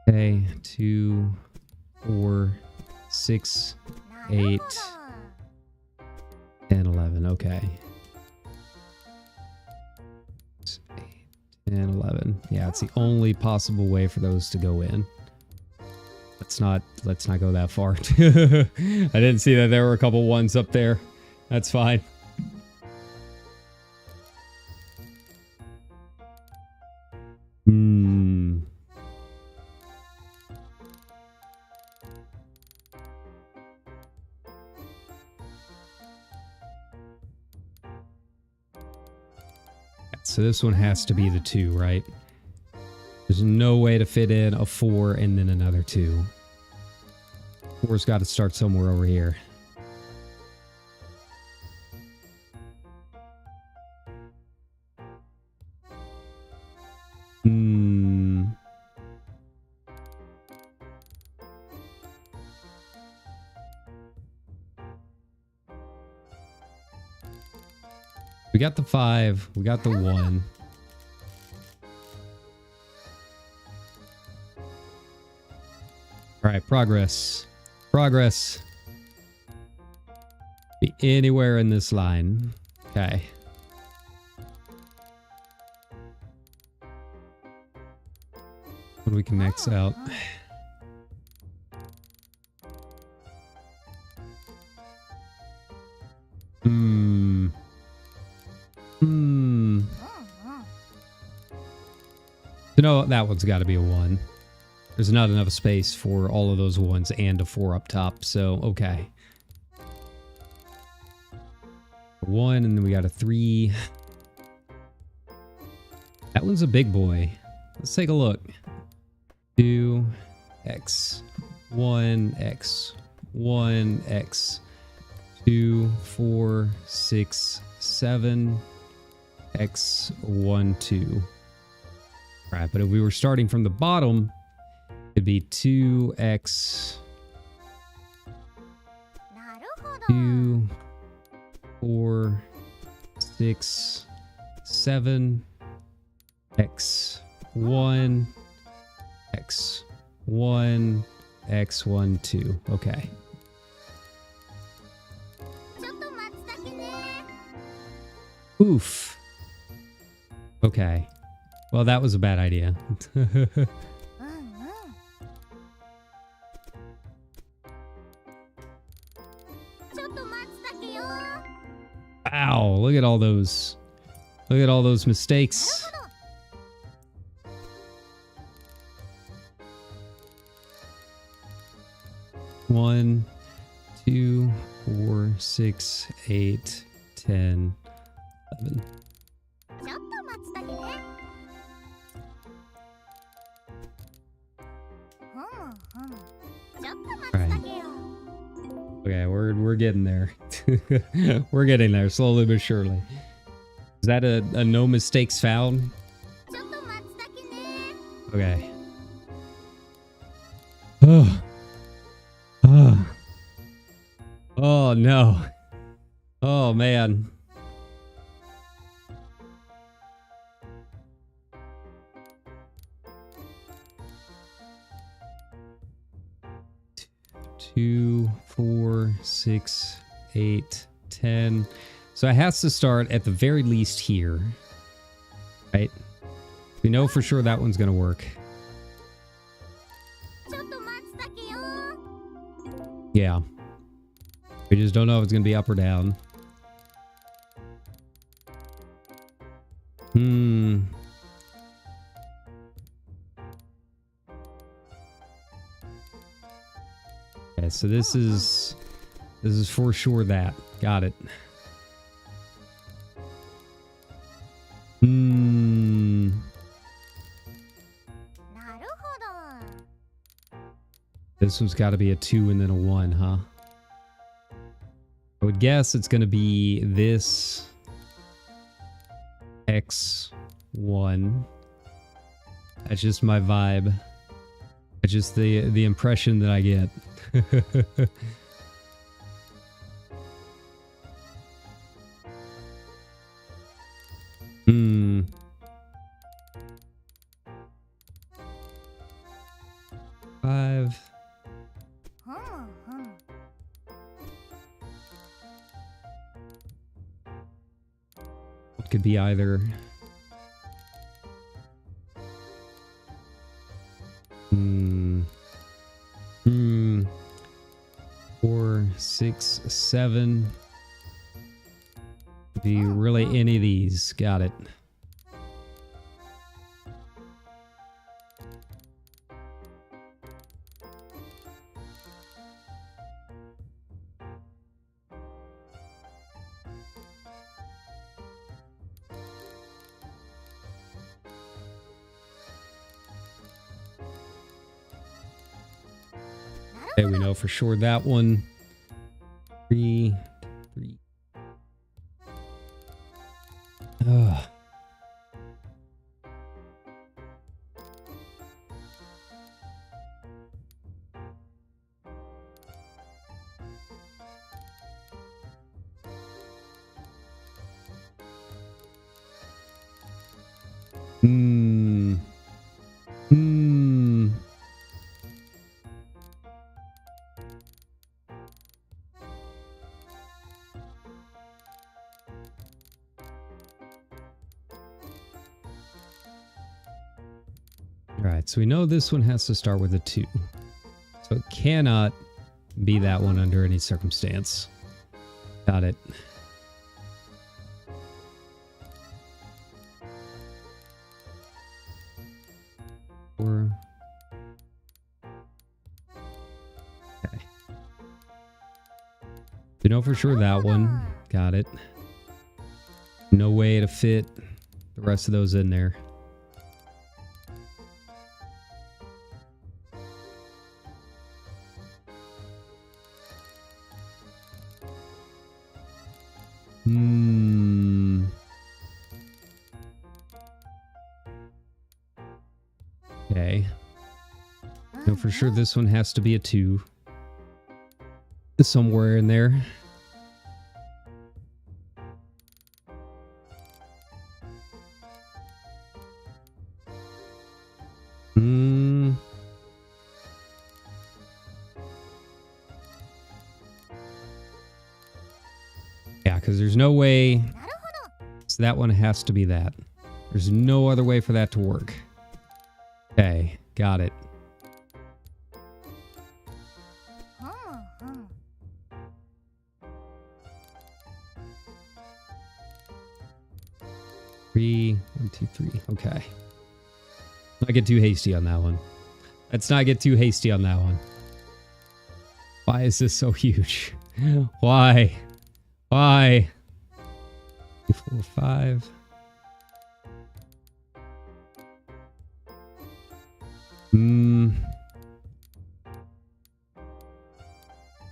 Okay, 2, 4, 6, 8, 10, 11. Okay. 8, 10, 11. Yeah, it's the only possible way for those to go in. Let's not go that far. I didn't see that there were a couple ones up there. That's fine. So this one has to be the 2, right? There's no way to fit in a 4 and then another 2. 4's got to start somewhere over here. We got the 5. We got the 1. All right, progress. Progress. Be anywhere in this line. Okay. What do we can X out? So no, that one's got to be a 1. There's not enough space for all of those 1s and a 4 up top, so okay. 1, and then we got a 3. That one's a big boy. Let's take a look. 2, X, 1, X, 1, X, 2, 4, 6, 7, X, 1, 2. All right, but if we were starting from the bottom, it'd be 2x 2, 4, 6, 7, x 1, x 1, x 1, 2. Okay. Oof. Okay. Well, that was a bad idea. Wow, look at all those. Look at all those mistakes. One, 2, 4, 6, 8, 10, 11. Okay, we're getting there. We're getting there slowly but surely. Is that a no mistakes found? Okay. Oh. Oh. Oh no. Oh man. Two, 4, 6, 8, 10. So it has to start at the very least here. Right? We know for sure that one's going to work. Yeah. We just don't know if it's going to be up or down. Okay, so this is for sure that. Got it. This one's got to be a 2 and then a 1, huh? I would guess it's going to be this X1. That's just my vibe. That's just the impression that I get. 5. It could be either 4, 6, 7. Could be really any of these. Got it. Okay, we know for sure that one. 3. Ugh. Alright, so we know this one has to start with a 2. So it cannot be that one under any circumstance. Got it. Okay. You know for sure that one. Got it. No way to fit the rest of those in there. Okay. No, for sure this one has to be a 2. Somewhere in there. Yeah, because there's no way. So that one has to be that. There's no other way for that to work. Okay, got it. Three, 1, 2, 3. Okay. Let's not get too hasty on that one. Let's not get too hasty on that one. Why is this so huge? Why? Why? 3, 4, 5.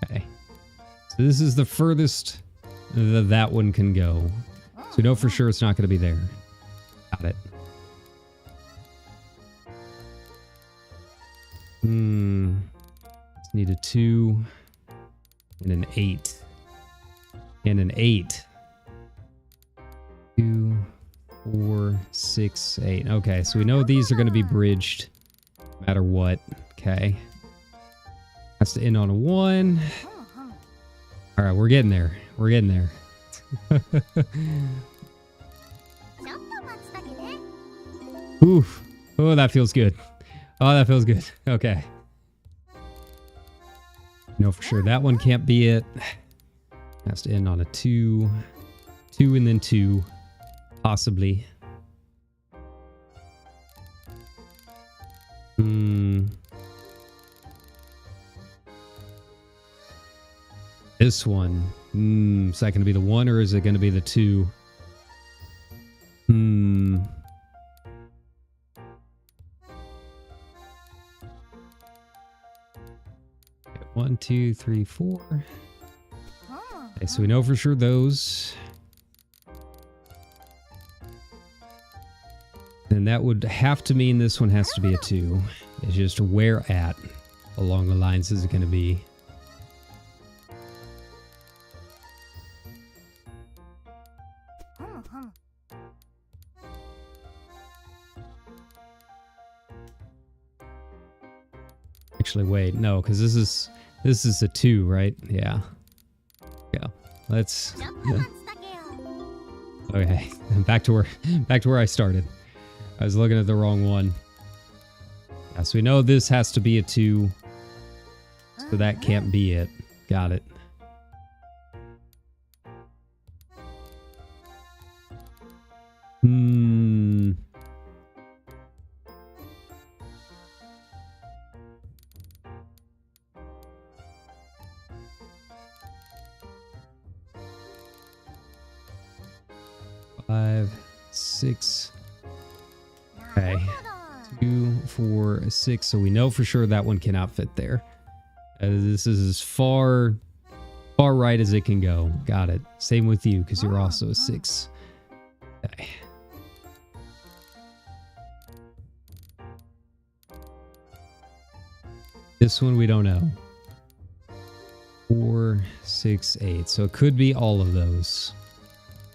Okay. So this is the furthest that one can go. So we know for sure it's not going to be there. Got it. Just need a 2 and an 8. And an 8. 2, 4, 6, 8. Okay, so we know these are going to be bridged no matter what. Okay. Has to end on a 1. All right, we're getting there. We're getting there. Oof. Oh, that feels good. Oh, that feels good. Okay. No, for sure. That one can't be it. Has to end on a 2. 2 and then 2. Possibly. This one. Is that going to be the 1 or is it going to be the 2? 1, 2, 3, 4. Okay, so we know for sure those. And that would have to mean this one has to be a 2. It's just where at along the lines is it going to be? Actually, wait, no, because this is a 2, right? Yeah. Yeah. Let's. Yeah. Okay, back to where I started. I was looking at the wrong one. Yeah, so we know this has to be a 2. So that can't be it. Got it. Five, 6. Okay. 2, 4, 6. So we know for sure that one cannot fit there. This is as far right as it can go. Got it. Same with you because you're also a 6. Okay. This one we don't know. 4, 6, 8. So it could be all of those.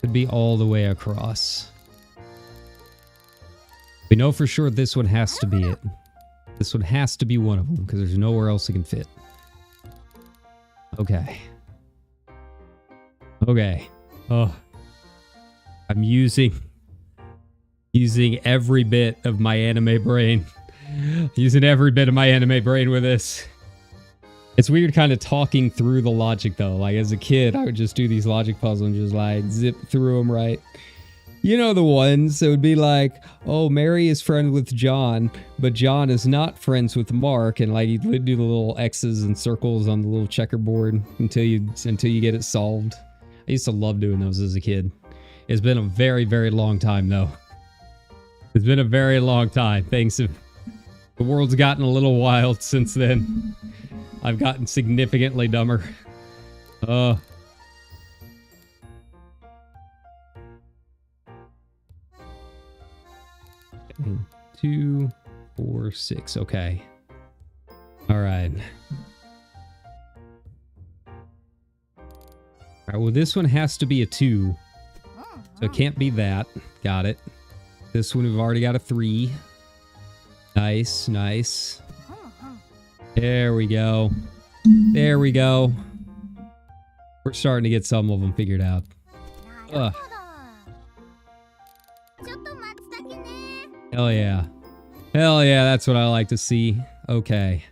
Could be all the way across. We know for sure this one has to be it. This one has to be one of them because there's nowhere else it can fit. Okay. Okay. Oh. I'm using every bit of my anime brain. Using every bit of my anime brain with this. It's weird kind of talking through the logic though. Like as a kid, I would just do these logic puzzles and just like zip through them right. You know the ones that would be like, oh, Mary is friends with John, but John is not friends with Mark, and like you do the little X's and circles on the little checkerboard until you get it solved. I used to love doing those as a kid. It's been a very, very long time though. It's been a very long time. The world's gotten a little wild since then. I've gotten significantly dumber. 2, 4, 6. Okay. All right. All right. Well, this one has to be a 2. So it can't be that. Got it. This one we've already got a 3. Nice, nice. There we go. There we go. We're starting to get some of them figured out. Ugh. Hell yeah. Hell yeah, that's what I like to see. Okay.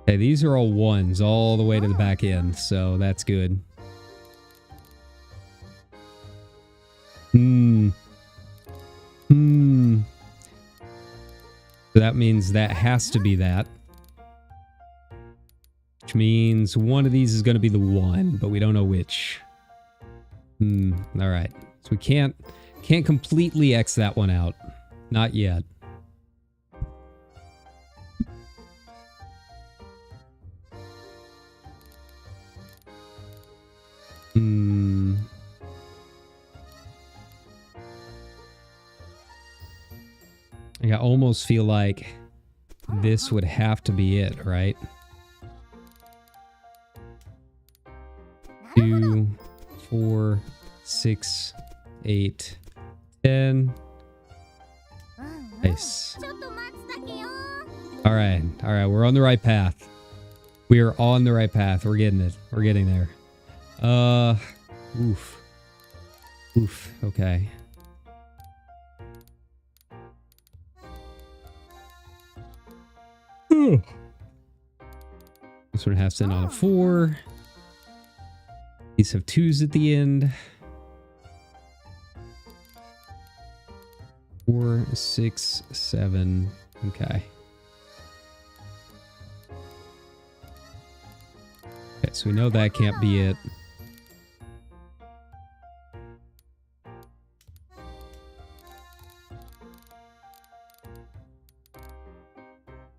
Okay, these are all 1s all the way to the back end, so that's good. So that means that has to be that. Which means one of these is going to be the 1, but we don't know which. Alright. So we can't completely X that one out. Not yet. I almost feel like this would have to be it, right? 2, 4, 6, 8, 10. Nice. Alright, alright, we're on the right path. We are on the right path. We're getting it. We're getting there. Oof. Oof, okay. This one has to end on a 4. These have 2s at the end. 4, 6, 7. Okay. Okay, so we know that can't be it.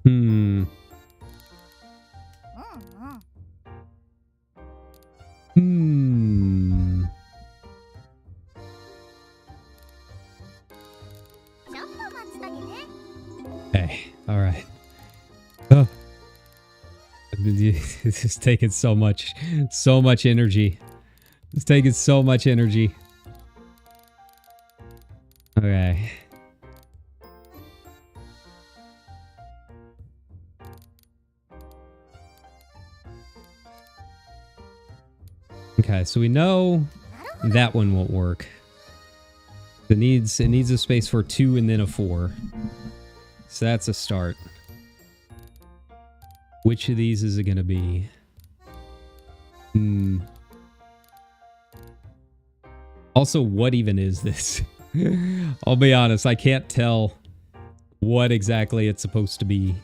Hmm. Okay, all right. Oh. This is taking so much energy. It's taking so much energy. Okay. Okay, so we know that one won't work. It needs a space for a 2 and then a 4. So that's a start. Which of these is it going to be? Also, what even is this? I'll be honest, I can't tell what exactly it's supposed to be.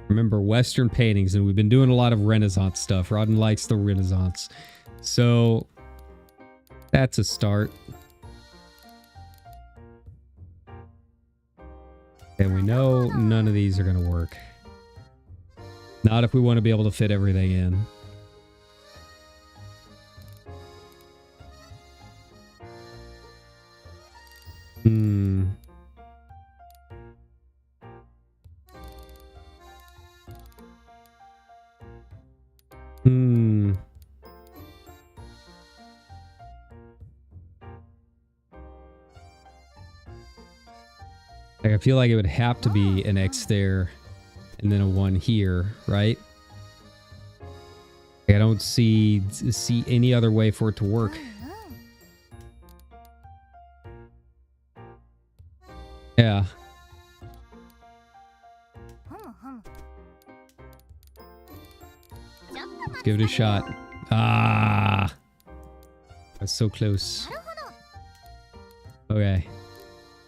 Remember, Western paintings, and we've been doing a lot of Renaissance stuff. Raden likes the Renaissance. So, that's a start. And we know none of these are going to work. Not if we want to be able to fit everything in. Like, I feel like it would have to be an X there and then a 1 here, right? Like, I don't see any other way for it to work. Yeah. Let's give it a shot. Ah! That's so close. Okay.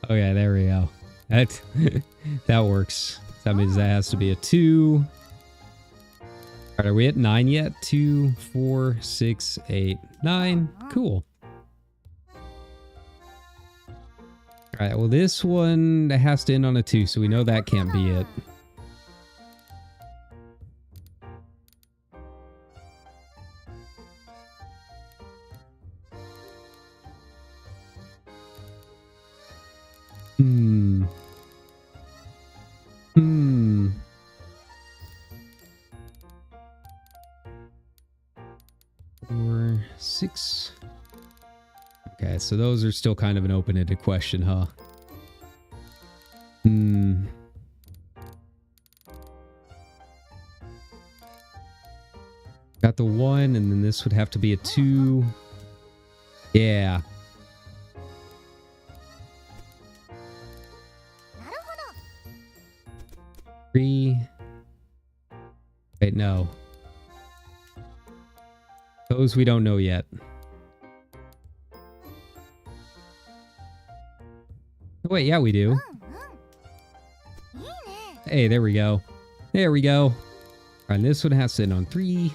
Okay, there we go. That works. That means that has to be a 2. Alright, are we at 9 yet? 2, 4, 6, 8, 9. Cool. Alright, well this one has to end on a 2, so we know that can't be it. Okay, so those are still kind of an open-ended question, huh? Got the 1, and then this would have to be a 2. Yeah. Three. Wait, no. Those we don't know yet. Wait, yeah, we do. Hey, there we go. There we go. All right, this one has to end on 3.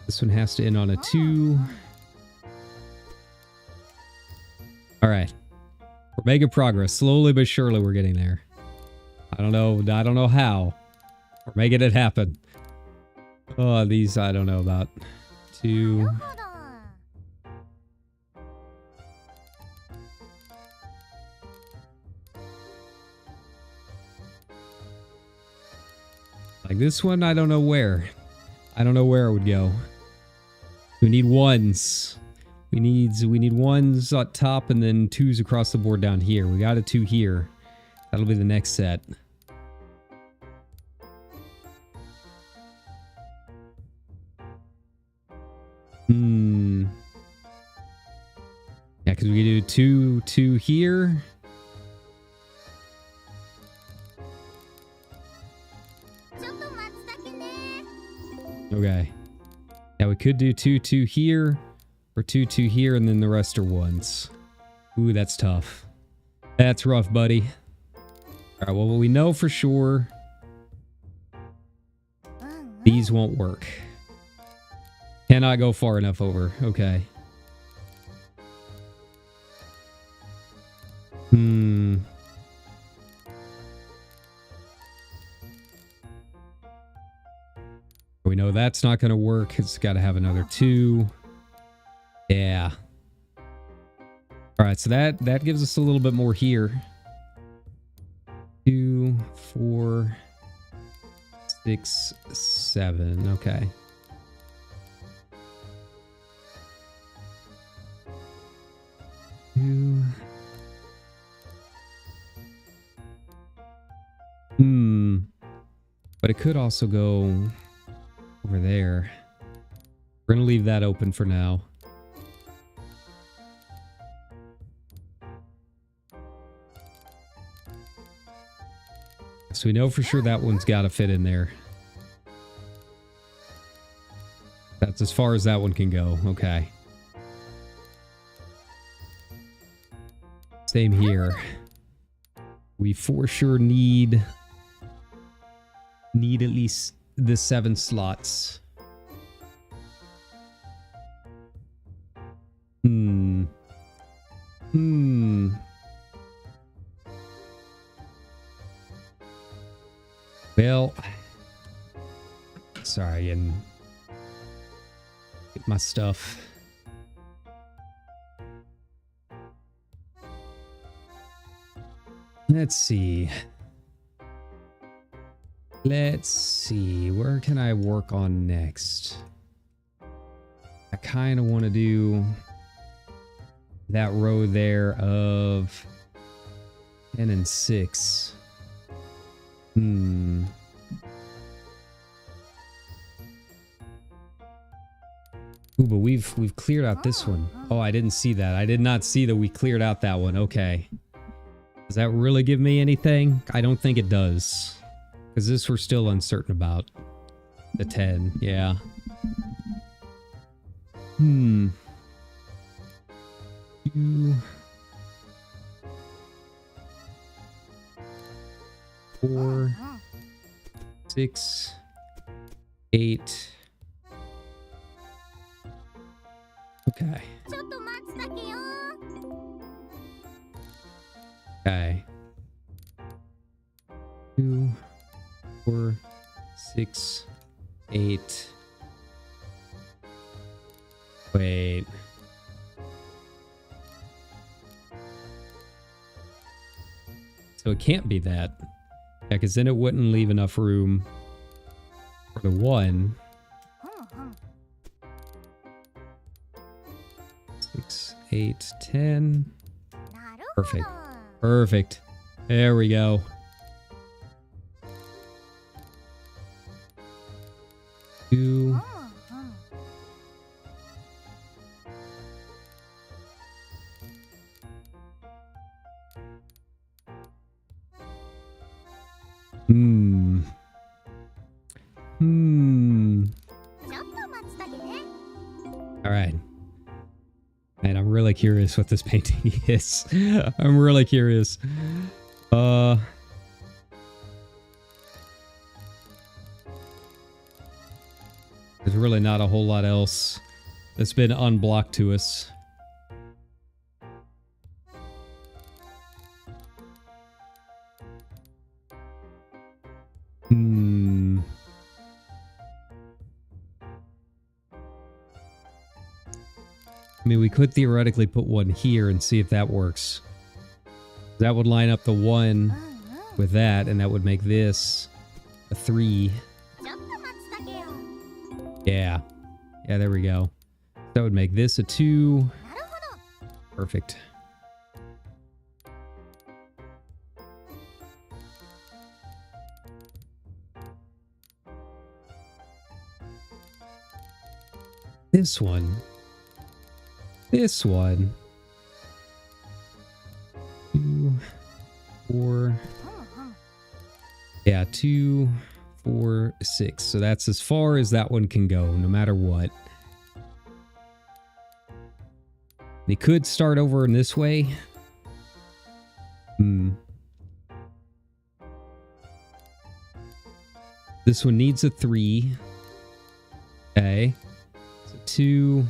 This one has to end on a 2. All right. We're making progress. Slowly but surely we're getting there. I don't know how. We're making it happen. Oh, these I don't know about. 2. Like this one, I don't know where. I don't know where it would go. We need 1s. We need 1s up top and then 2s across the board down here. We got a 2 here. That'll be the next set. Hmm. Yeah, because we do 2, 2 here. Okay. Yeah, we could do 2, 2 here, or 2, 2 here, and then the rest are 1s. Ooh, that's tough. That's rough, buddy. All right, well, we know for sure these won't work. Cannot go far enough over. Okay. Hmm. We know that's not going to work. It's got to have another 2. Yeah. All right, so that gives us a little bit more here. 2, 4, 6, 7. Okay. But it could also go over there. We're going to leave that open for now. So we know for sure that one's got to fit in there. That's as far as that one can go. Okay. Same here. We for sure need at least the 7 slots. Well, sorry, and get my stuff. Let's see. Where can I work on next? I kind of want to do that row there of 10 and 6. Ooh, but we've cleared out this one. Oh, I didn't see that. I did not see that we cleared out that one. Okay. Does that really give me anything? I don't think it does. Because this we're still uncertain about. The 10, yeah. 2, 4, 6, 8. Okay. Okay. 2, 4, 6, 8. Wait. So it can't be that. Yeah, because then it wouldn't leave enough room for the 1. 6, 8, 10. Perfect. Perfect. There we go. Two. All right. Man, I'm really curious what this painting is. I'm really curious. There's really not a whole lot else that's been unblocked to us. I mean, we could theoretically put one here and see if that works. That would line up the 1 with that, and that would make this a 3. Yeah. Yeah, there we go. That would make this a 2. Perfect. This one. This one. 2, 4. Yeah, 2, 4, 6. So that's as far as that one can go, no matter what. They could start over in this way. This one needs a 3. Okay. So 2.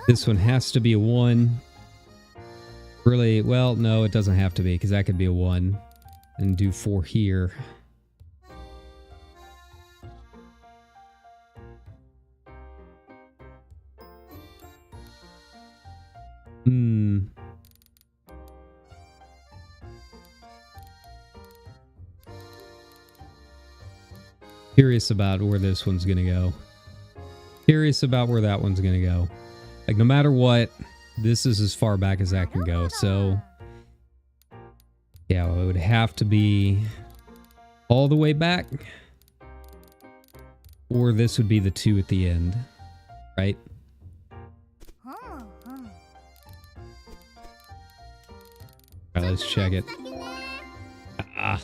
This one has to be a 1. Really, well, no, it doesn't have to be, because that could be a 1. And do 4 here. Curious about where this one's gonna go. Curious about where that one's gonna go. Like, no matter what, this is as far back as that can go. So, yeah, it would have to be all the way back. Or this would be the 2 at the end. Right? Alright, let's check it. Ah.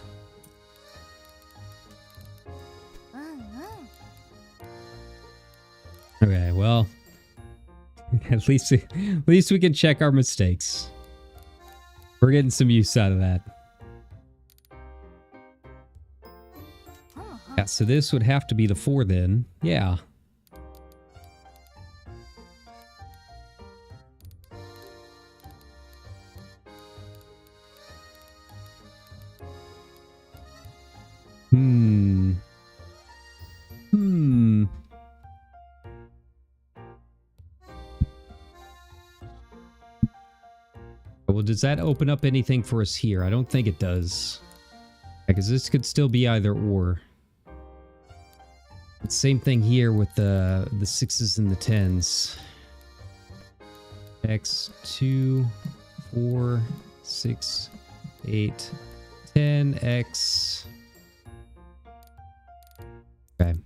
Okay, well, at least we can check our mistakes. We're getting some use out of that. Yeah, so this would have to be the 4 then. Yeah. Well, does that open up anything for us here? I don't think it does. Because this could still be either or. Same thing here with the 6s and the 10s. X, 2, 4, 6, 8, 10, X. Okay.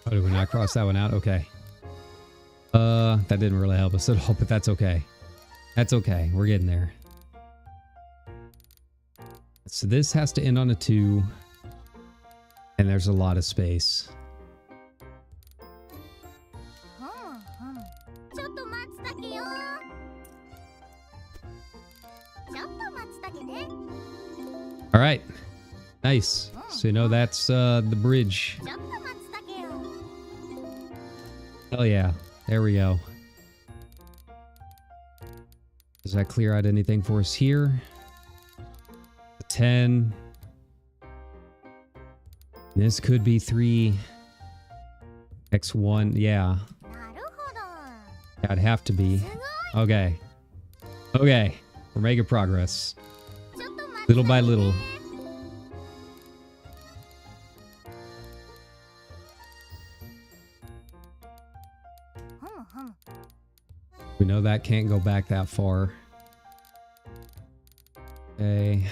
Oh, did we not cross that one out? Okay. That didn't really help us at all, but that's okay. That's okay. We're getting there. So this has to end on a 2. And there's a lot of space. All right. Nice. So you know that's the bridge. Hell yeah. There we go. Does that clear out anything for us here? A 10. This could be 3. X1. Yeah. That'd have to be. Okay. Okay. We're making progress. Little by little. We know that can't go back that far. Okay.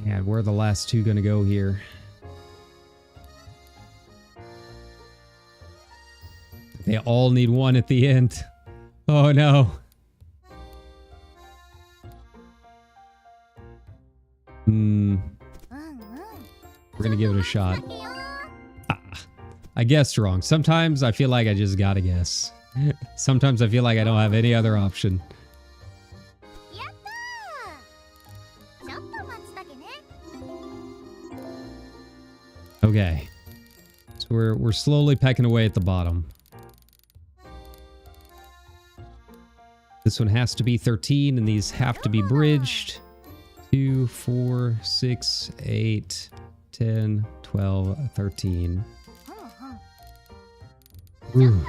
And where are the last 2 gonna go here? They all need 1 at the end. Oh no. We're gonna give it a shot. I guessed wrong. Sometimes I feel like I just gotta guess. Sometimes I feel like I don't have any other option. Okay. So we're slowly pecking away at the bottom. This one has to be 13 and these have to be bridged. 2, 4, 6, 8, 10, 12, 13. Ooh.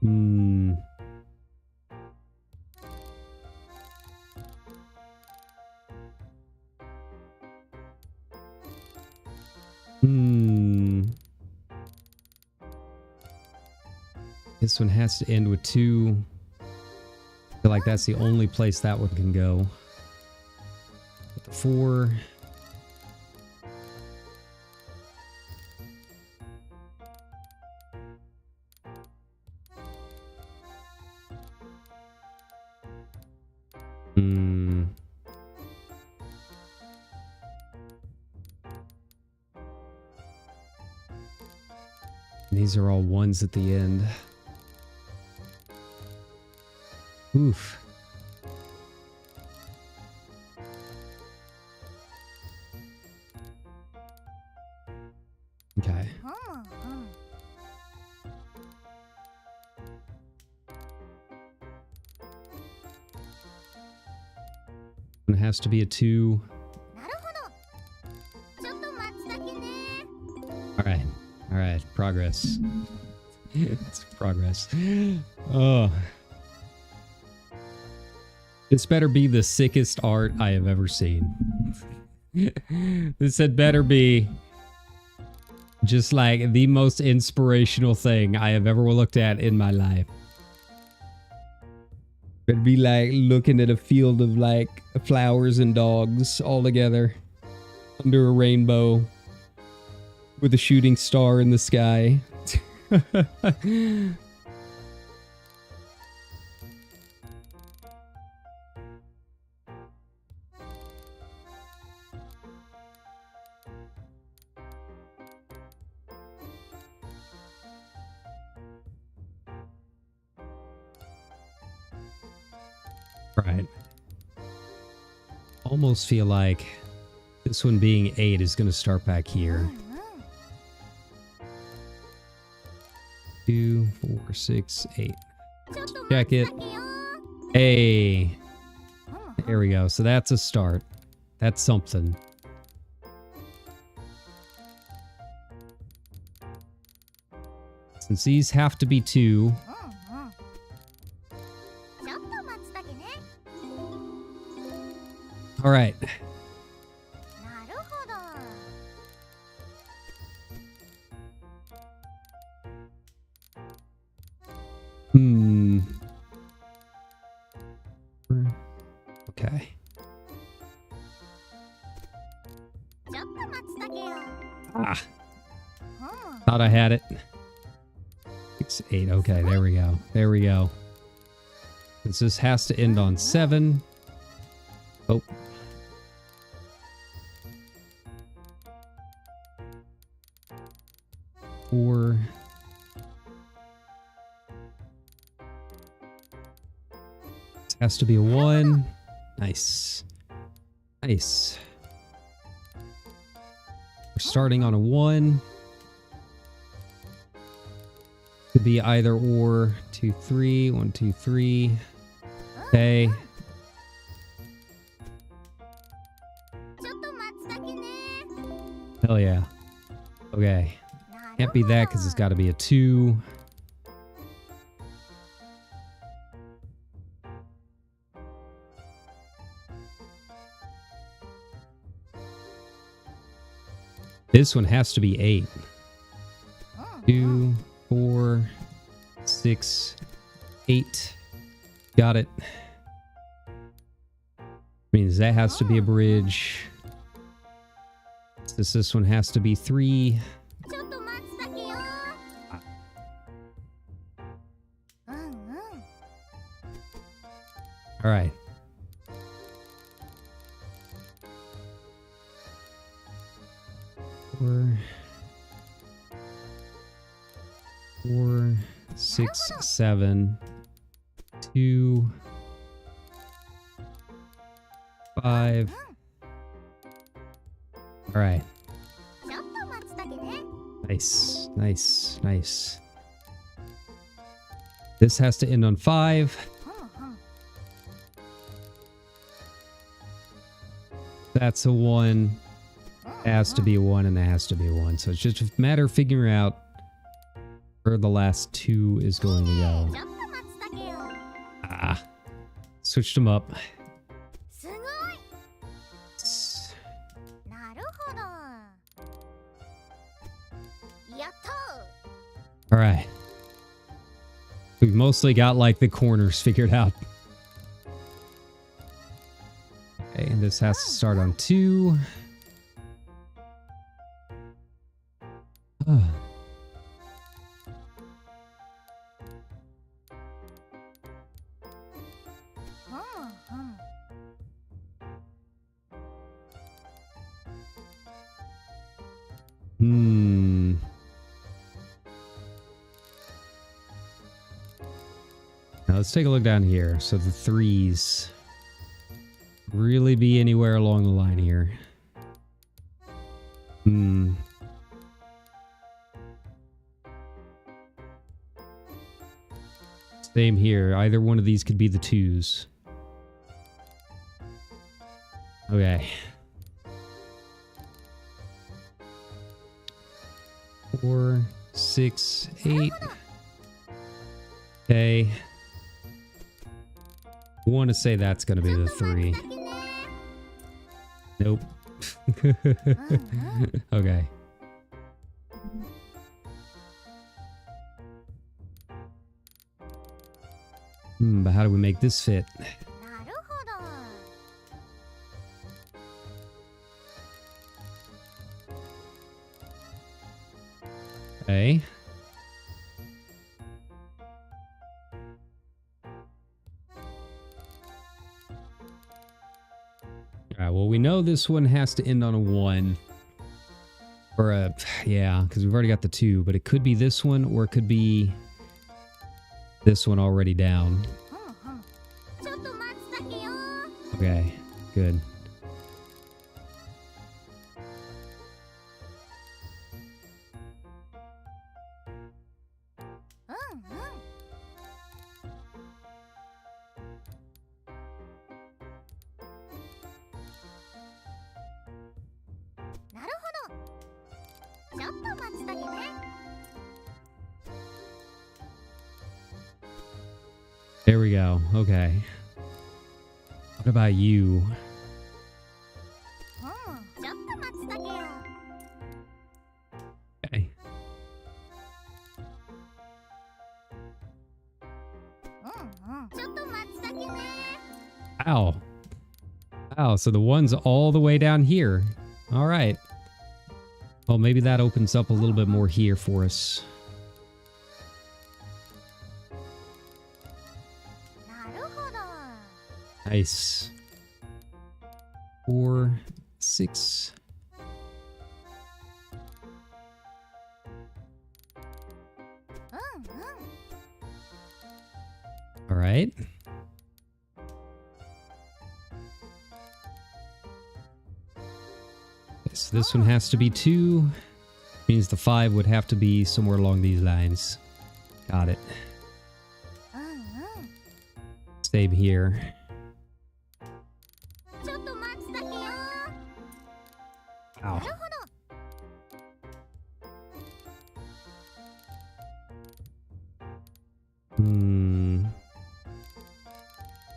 Hmm. Hmm. This one has to end with 2. I feel like that's the only place that one can go. With the 4. Hmm. These are all 1s at the end. Oof. Okay. It has to be a 2. Alright. Alright. Progress. It's progress. Oh. This better be the sickest art I have ever seen. This had better be just like the most inspirational thing I have ever looked at in my life. It'd be like looking at a field of like flowers and dogs all together under a rainbow with a shooting star in the sky. Right. Almost feel like this one being 8 is going to start back here. 2, 4, 6, 8. Check it. Hey. There we go. So that's a start. That's something. Since these have to be 2. All right. Hmm. Okay. Ah. Thought I had it. 6, 8. Okay, there we go. There we go. Since this has to end on 7. Oh. Four. This has to be a 1. Nice. Nice. We're starting on a 1. Could be either or. 2, 3. 1, 2, 3. Okay. Hell yeah. Okay. Can't be that because it's got to be a 2. This one has to be 8. 2, 4, 6, 8. Got it. Means that has to be a bridge. This one has to be 3. All right. Four, 6, 7, 2, 5. All right. Nice, nice, nice. This has to end on 5. That's a 1. It has to be a 1 and it has to be a 1. So it's just a matter of figuring out Where the last 2 is going to go. Ah. Switched them up. All right. We've mostly got like the corners figured out. Okay, and this has to start on 2. Oh. Now let's take a look down here. So the 3s really be anywhere along the line here. Same here. Either one of these could be the 2s. Okay. 4, 6, 8. Okay. I want to say that's going to be the 3. Nope. Okay. But how do we make this fit? Okay. Alright, well, we know this one has to end on a 1. Or a... Yeah, because we've already got the 2. But it could be this one, or it could be this one already down. Okay, good. There we go. Okay. What about you? Okay. Ow. Ow, so the 1's all the way down here. All right. Well, maybe that opens up a little bit more here for us. Nice. 4, 6. All right. Okay, so this one has to be 2. Means the 5 would have to be somewhere along these lines. Got it. Same here. Ow.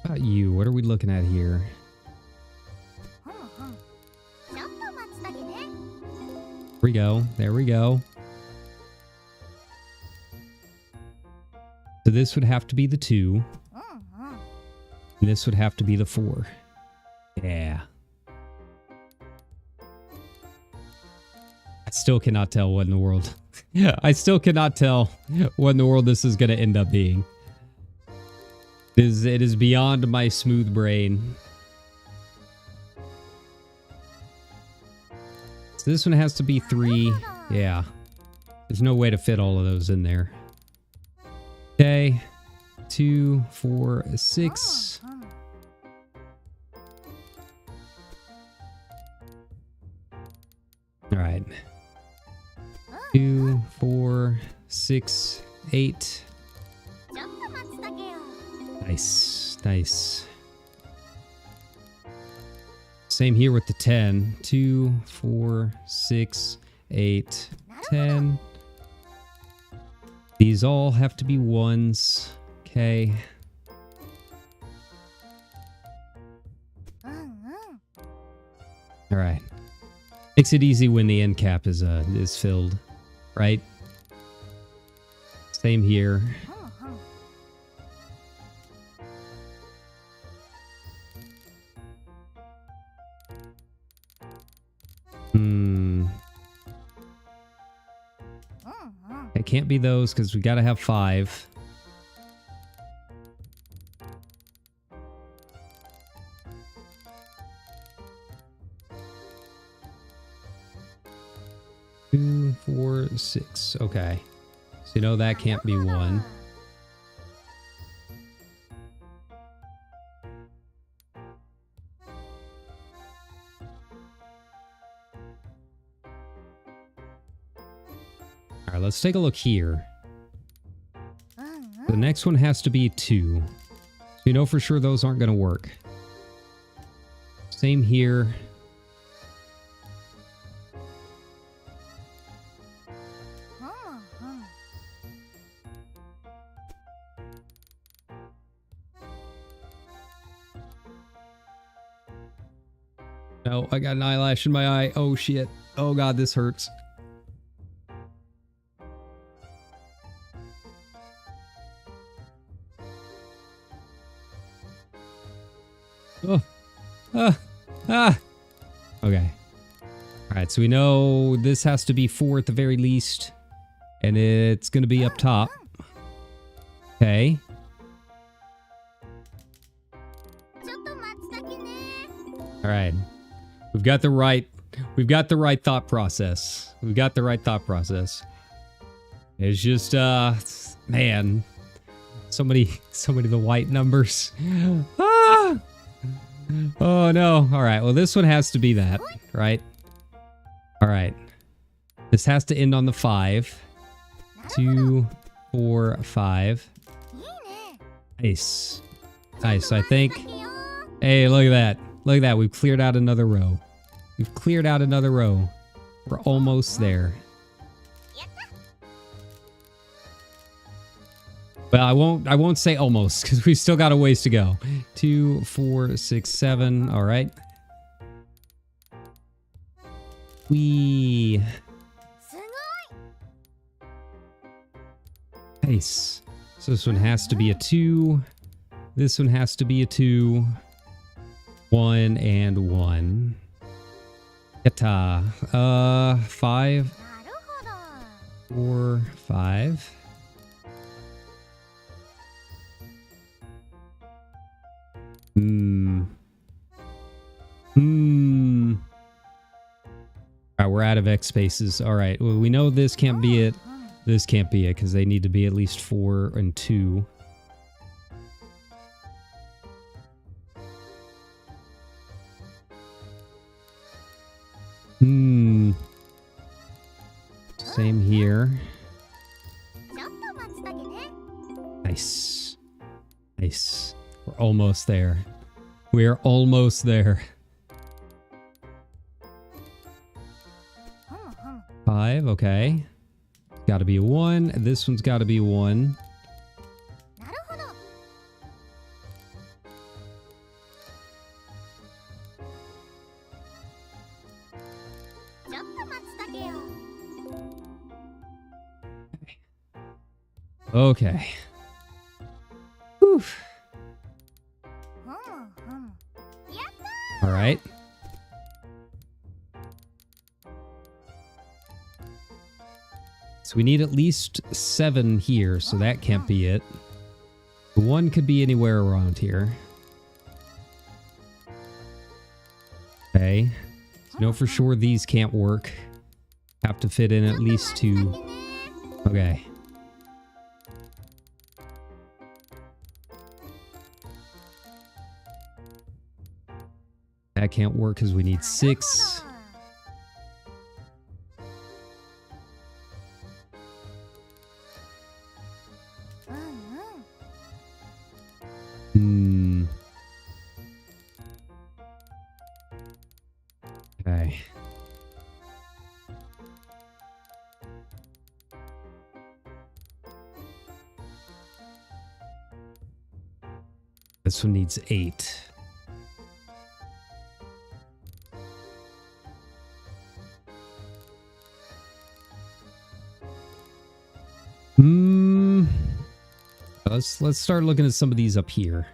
About you, what are we looking at here? There we go. There we go. So this would have to be the 2. And this would have to be the 4. Yeah. I still cannot tell what in the world. I still cannot tell what in the world this is going to end up being. It is beyond my smooth brain. So this one has to be 3. Yeah. There's no way to fit all of those in there. Okay. 2, 4, 6. All right. 2, 4, 6, 8. Nice, nice. Same here with the 10. 2, 4, 6, 8, 10. These all have to be ones. Okay. All right. Makes it easy when the end cap is filled, right? Same here. It can't be those because we got to have 5. Two, 4, 6. Okay. So you know that can't be 1. All right, let's take a look here. The next one has to be 2. So you know for sure those aren't going to work. Same here. No, I got an eyelash in my eye. Oh shit. Oh god, this hurts. Oh. Okay. Alright, so we know this has to be 4 at the very least. And it's going to be up top. Okay. Alright. We've got the right thought process. We've got the right thought process. It's just, man. So many of the white numbers. Ah! Oh no. Alright, well this one has to be that, right? Alright. This has to end on the 5. 2, 4, 5. Nice. Nice, I think. Hey, look at that. Look at that. We've cleared out another row. We've cleared out another row. We're almost there. But I won't say almost because we've still got a ways to go. 2, 4, 6, 7. All right. Nice. So this one has to be a 2. This one has to be a 2. 1 and 1. Yatta. 5. 4, 5. Alright, we're out of X spaces. Alright, well, we know this can't be it. This can't be it, because they need to be at least 4 and 2. Same here. Nice. Nice. We're almost there. We're almost there. 5, okay. Gotta be a 1. This one's gotta be a 1. Okay. Whew. All right. So we need at least 7 here, so that can't be it. The 1 could be anywhere around here. Okay. So know for sure these can't work. Have to fit in at least 2. Okay. That can't work because we need 6. Okay. This one needs 8. Let's start looking at some of these up here.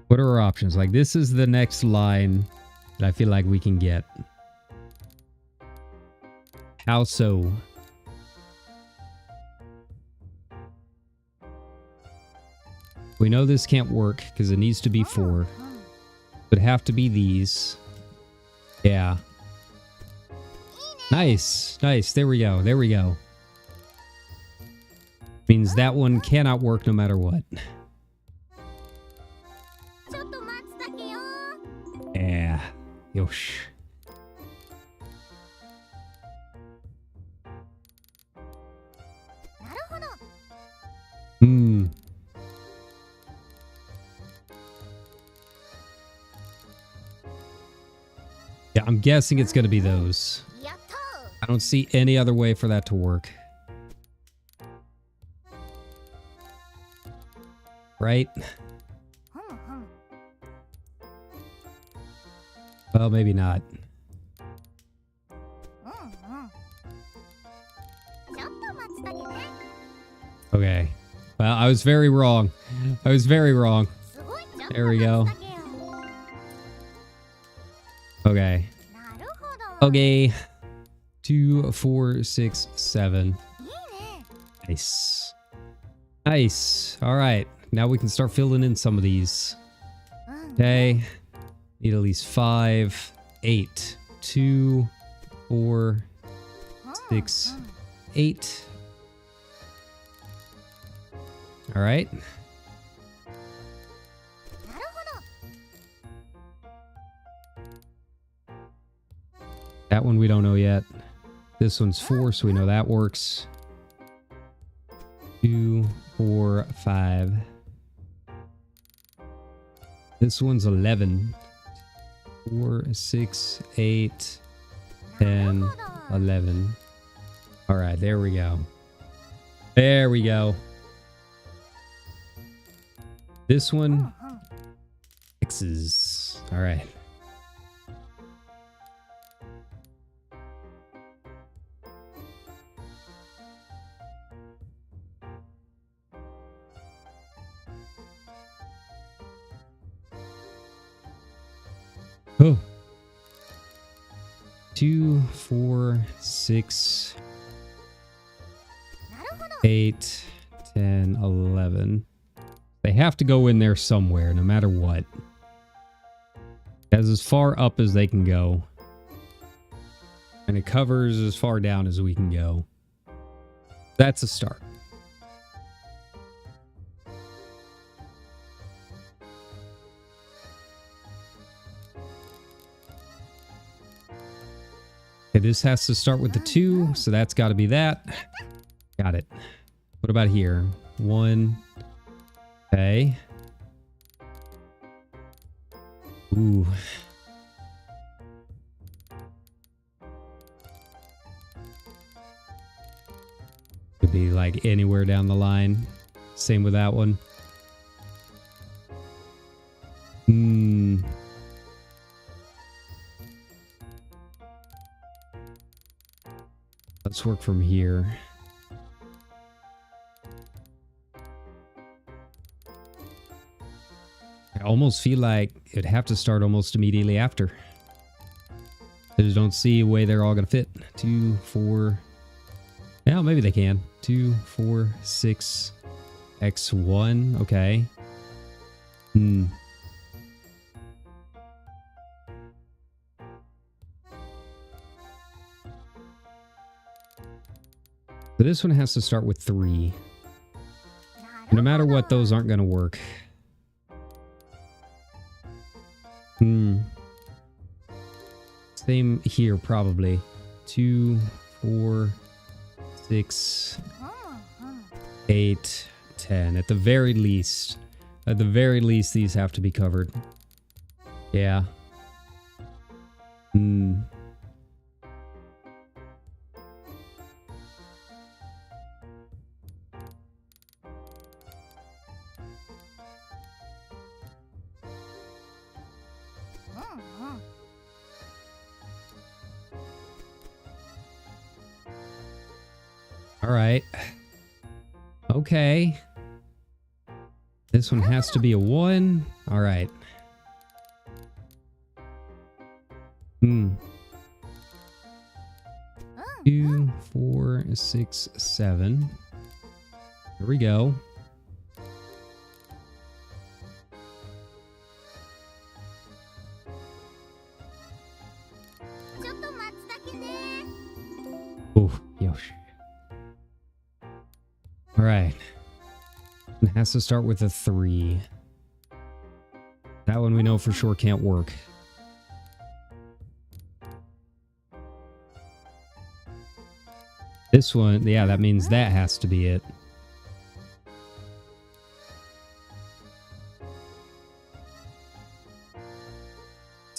What are our options? Like, this is the next line that I feel like we can get. How so? We know this can't work because it needs to be 4. Would have to be these. Yeah. Nice. Nice. There we go. There we go. Means that one cannot work no matter what. Yeah. Yosh. Yeah, I'm guessing it's going to be those. I don't see any other way for that to work. Right? Well, maybe not. Okay. Well, I was very wrong. I was very wrong. There we go. Okay. Okay. 2, 4, 6, 7. Nice. Nice. All right. Now we can start filling in some of these. Okay. Need at least 5, 8. 2, 4, 6, 8. All right. That one we don't know yet. This one's 4, so we know that works. 2, 4, 5. This one's 11. 4, 6, 8, 10, 11. All right, there we go. There we go. This one, X's. All right. Oh. 2, 4, 6, 8, 10, 11. They have to go in there somewhere, no matter what. As far up as they can go. And it covers as far down as we can go. That's a start. Okay, this has to start with the 2, so that's got to be that. Got it. What about here? 1. Okay. Ooh. Could be like anywhere down the line. Same with that one. Let's work from here. I almost feel like it'd have to start almost immediately after. I just don't see a way they're all going to fit. 2, 4. Yeah, maybe they can. 2, 4, 6, X1. Okay. So this one has to start with 3. No matter what, those aren't going to work. Same here, probably. 2, 4, 6, 8, 10. At the very least. At the very least, these have to be covered. Yeah. All right. Okay. This one has to be a 1. All right. 2, 4, 6, 7. Here we go. Oh, yosh. All right. It has to start with a 3. That one we know for sure can't work. This one, yeah, that means that has to be it.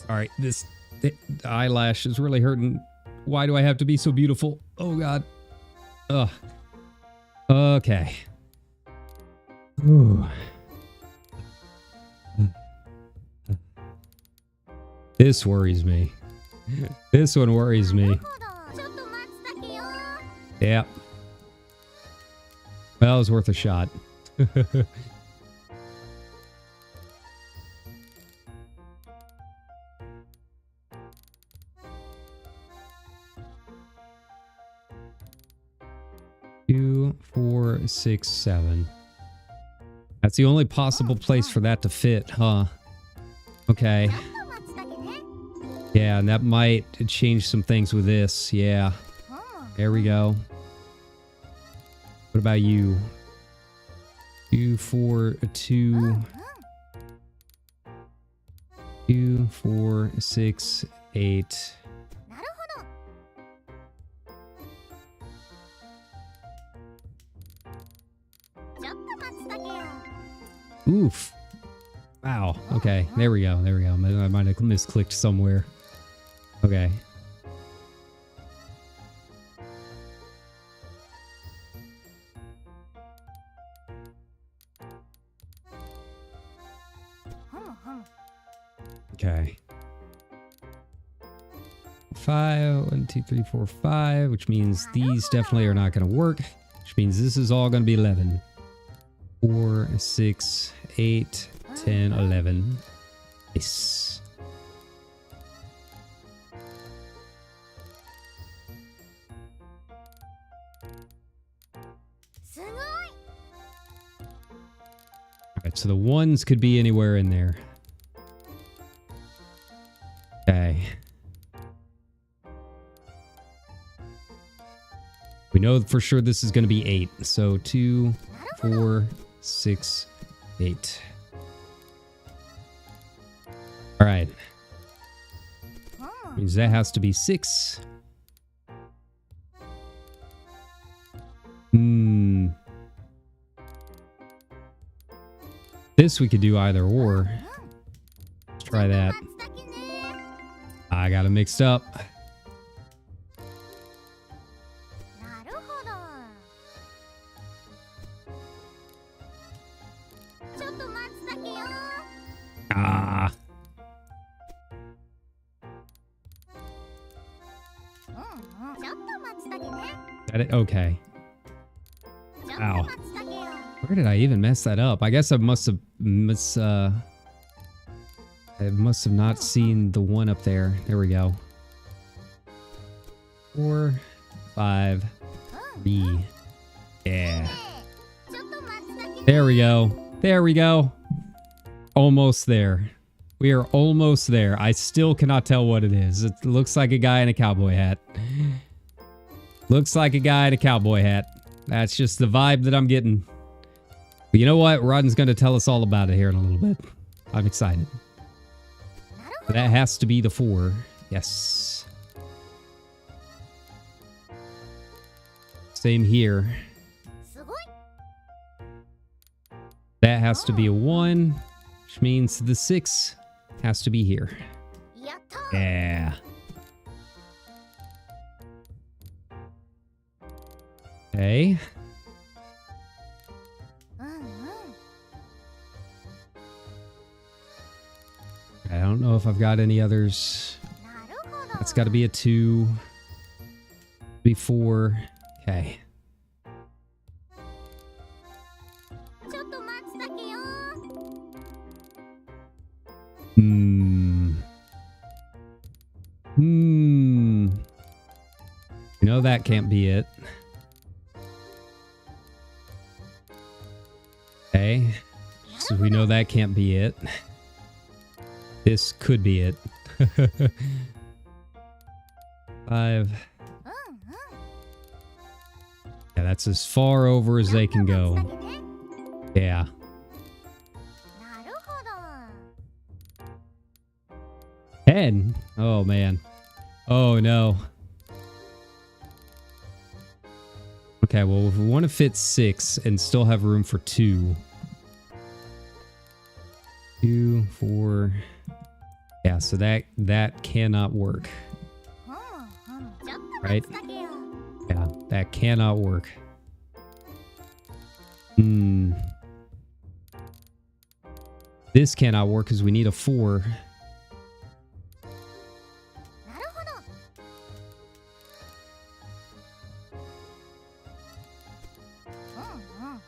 Alright, the eyelash is really hurting. Why do I have to be so beautiful? Oh god. Ugh. Okay. Ooh. This worries me. This one worries me. Yeah. Well, it was worth a shot. 2, 4, 6, 7. That's the only possible place for that to fit, huh? Okay. Yeah, and that might change some things with this. Yeah. There we go. What about you? 2, 4, 2. 2, 4, 6, 8. Oof. Wow. Okay. There we go. There we go. I might have misclicked somewhere. Okay. Okay. 5, 1, 2, 3, 4, 5, which means these definitely are not going to work, which means this is all going to be 11. 4, 6, 8, 10, 11. Nice. Alright, so the 1s could be anywhere in there. Okay. We know for sure this is going to be 8. So 2, 4, 6, 8. All right. Means that has to be 6. This we could do either or. Let's try that. I got it mixed up. Ah. That it? Okay. Ow. Where did I even mess that up? I guess I must have not seen the one up there. There we go. 4, 5, 3. Yeah. There we go. There we go. Almost there. We are almost there. I still cannot tell what it is. It looks like a guy in a cowboy hat. Looks like a guy in a cowboy hat. That's just the vibe that I'm getting. But you know what? Rodden's going to tell us all about it here in a little bit. I'm excited. That has to be the 4. Yes. Same here. That has to be a 1, which means the 6 has to be here. Yeah. Okay. I don't know if I've got any others. That's got to be a 2. Be 4. Okay. You know that can't be it. Okay. So we know that can't be it. This could be it. 5. Yeah, that's as far over as they can go. Yeah. 10. Oh, man. Oh, no. Okay, well, if we want to fit 6 and still have room for 2. 2, 4. Yeah, so that cannot work. Right? Yeah, that cannot work. This cannot work because we need a 4.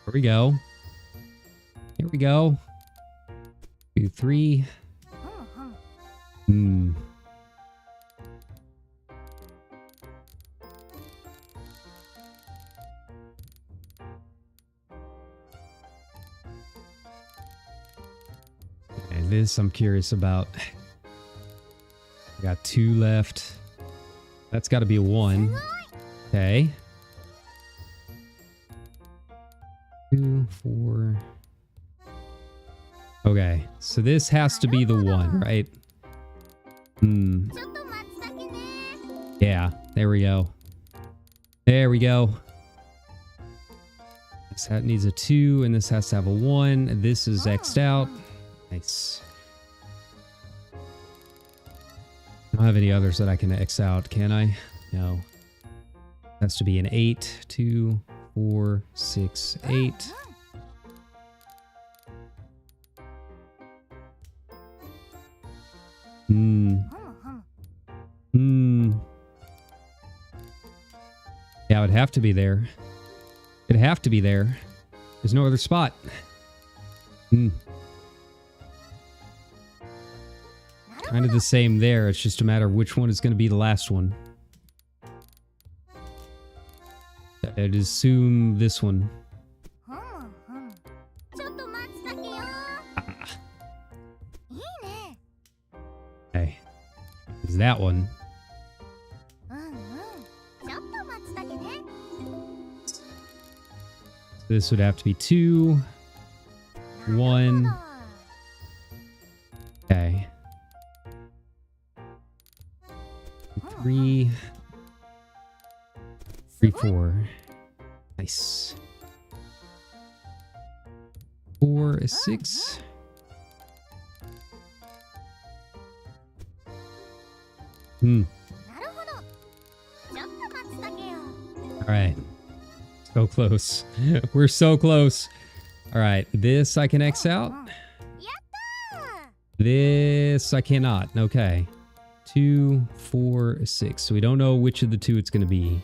Here we go. Here we go. 2, 3. Okay, this I'm curious about. I got 2 left. That's got to be a 1. Okay. 2, 4. Okay, so this has to be the 1, right? Yeah, there we go. There we go. This hat needs a 2, and this has to have a 1. This is X'd out. Nice. I don't have any others that I can X out, can I? No. Has to be an 8, 2, 4, 6, 8. Yeah, it would have to be there. It'd have to be there. There's no other spot. Kind of the same there. It's just a matter of which one is going to be the last one. I'd assume this one. Okay. Is that one? This would have to be 2, 1. Okay. 3, 3, 4. Nice. 4, 6. All right. So close. We're so close. All right. This I can X out. This I cannot. Okay. 2, 4, 6. So we don't know which of the 2 it's going to be.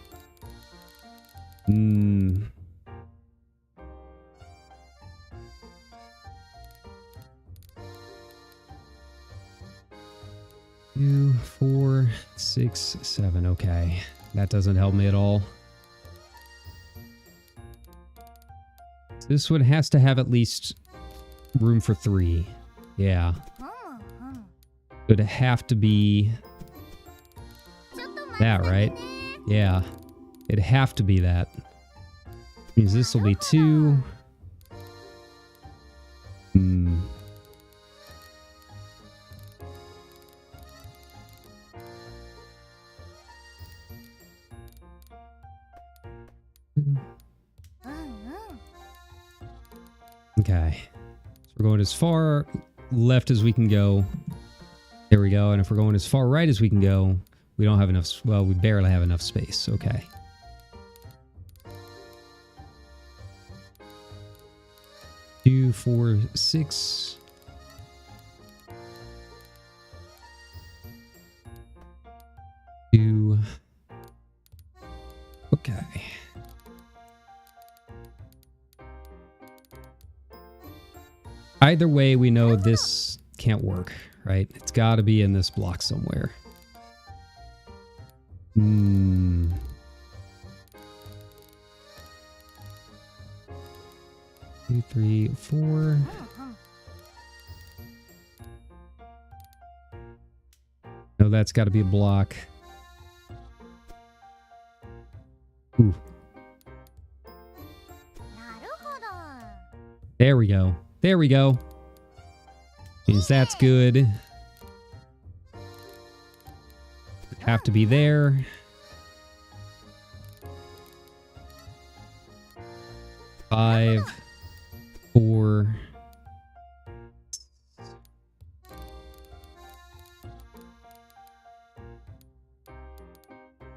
2, 4, 6, 7. Okay. That doesn't help me at all. This one has to have at least room for 3. Yeah. It would have to be that, right? Yeah. It'd have to be that. Means this will be 2. Okay. So we're going as far left as we can go. There we go. And if we're going as far right as we can go, we don't have enough. Well, we barely have enough space. Okay. Two, 4, 6. Okay. Either way, we know this can't work, right? It's got to be in this block somewhere. 2, 3, 4. No, that's got to be a block. Ooh. There we go. There we go. Means that's good. Have to be there. Five, 4.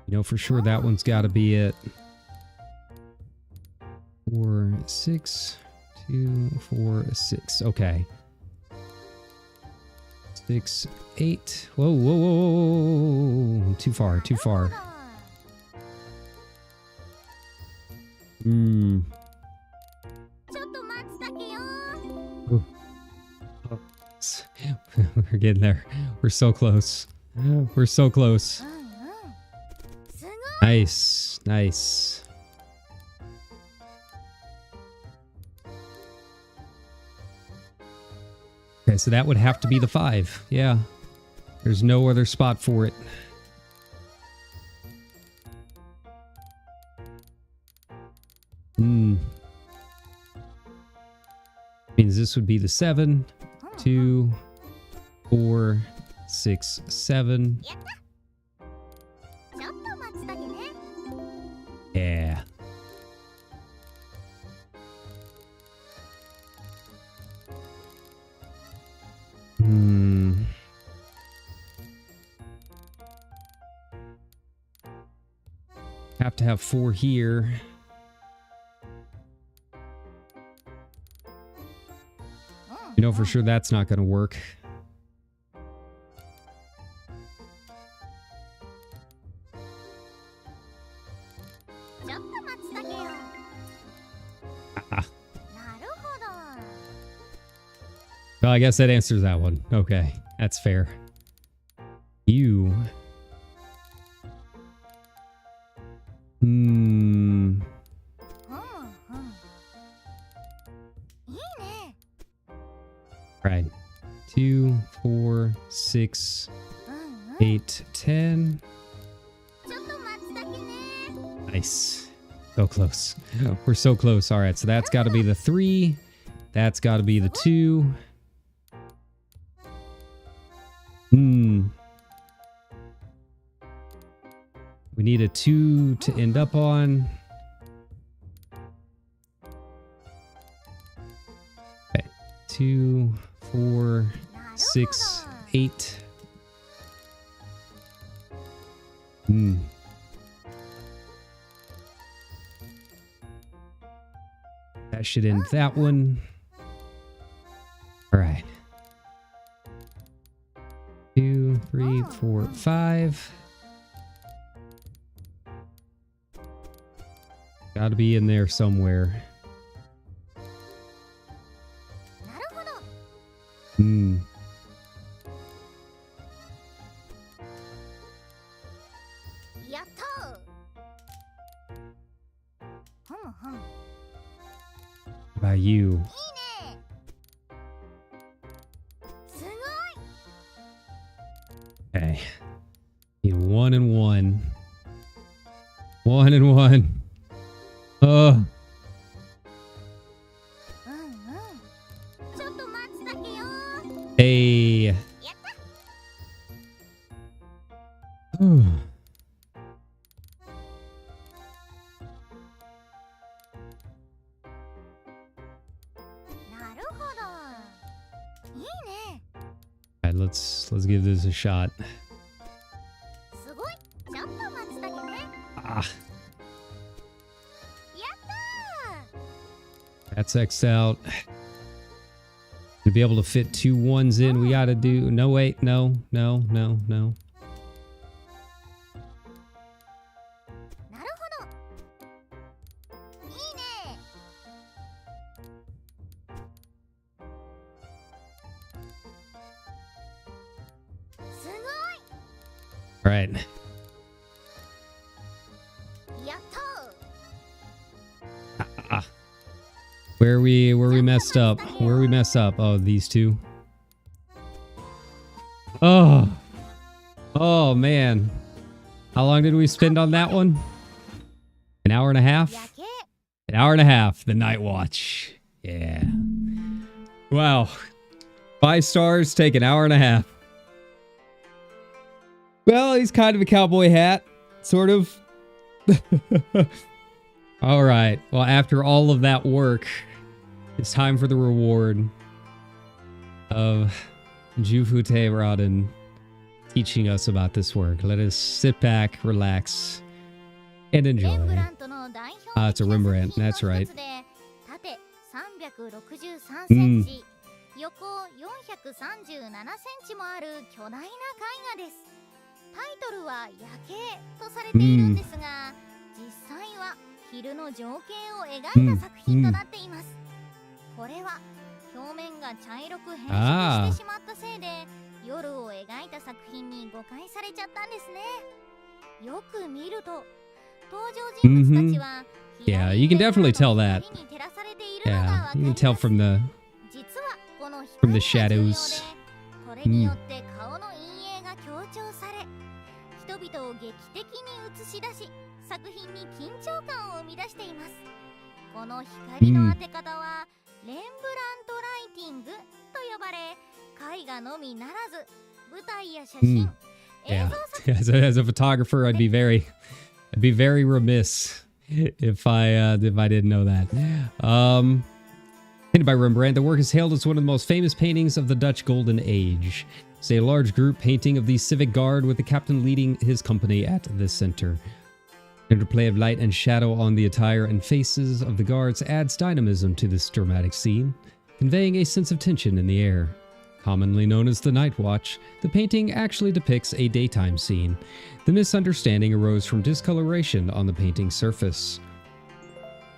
You know for sure that one's got to be it. 4, 6, 2, 4, 6. Okay. 6, 8. Whoa, whoa, whoa, whoa, whoa. Too far, too far. Ooh. Oh. We're getting there. We're so close. We're so close. Nice, nice. Okay, so that would have to be the 5. Yeah. There's no other spot for it. Means this would be the 7, 2, 4, 6, 7. Yeah. Have to have 4 here. You know for sure that's not going to work. Well, I guess that answers that one. Okay, that's fair. You. Right. 2, 4, 6, 8, 10. Nice. So close. We're so close. All right, so that's got to be the 3. That's got to be the 2. We need a 2 to end up on. Okay. 2, 4, 6, 8. That should end that one. All right. 2, 3, 4, 5. Got to be in there somewhere. How about you? Okay. Need 1 and 1. 1 and 1. Oh. Hey. Alright, let's give this a shot. Ah. That's X'd out. To be able to fit 2 1s in, we gotta do... No, wait. No. All right. Where we messed up? Where we messed up? Oh, these two. Oh. Oh man. How long did we spend on that one? An hour and a half? An hour and a half. The Night Watch. Yeah. Wow. 5 stars, take an hour and a half. Well, he's kind of a cowboy hat. Sort of. All right. Well, after all of that work, it's time for the reward of Juufuutei Raden teaching us about this work. Let us sit back, relax, and enjoy. It's a Rembrandt. That's right. 横437センチもある巨大な絵画です。タイトルは夜景とされているんですが、実際は昼の情景を描いた作品となっています。これは表面が茶色く変色してしまったせいで、夜を描いた作品に誤解されちゃったんですね。よく見ると登場人物たちは Yeah, you can definitely tell that. Yeah, you can tell from the shadows. これによって顔の陰影が強調され、人々を劇的に映し出し、作品に緊張感を生み出しています。この光の当て方はレンブラントライティングと呼ばれ、絵画のみならず舞台や写真、映像作品 As a photographer, I'd be very remiss if I didn't know that. Painted by Rembrandt, the work is hailed as one of the most famous paintings of the Dutch Golden Age. It's a large group painting of the civic guard with the captain leading his company at the center. The interplay of light and shadow on the attire and faces of the guards adds dynamism to this dramatic scene, conveying a sense of tension in the air. Commonly known as the Night Watch, the painting actually depicts a daytime scene. The misunderstanding arose from discoloration on the painting's surface.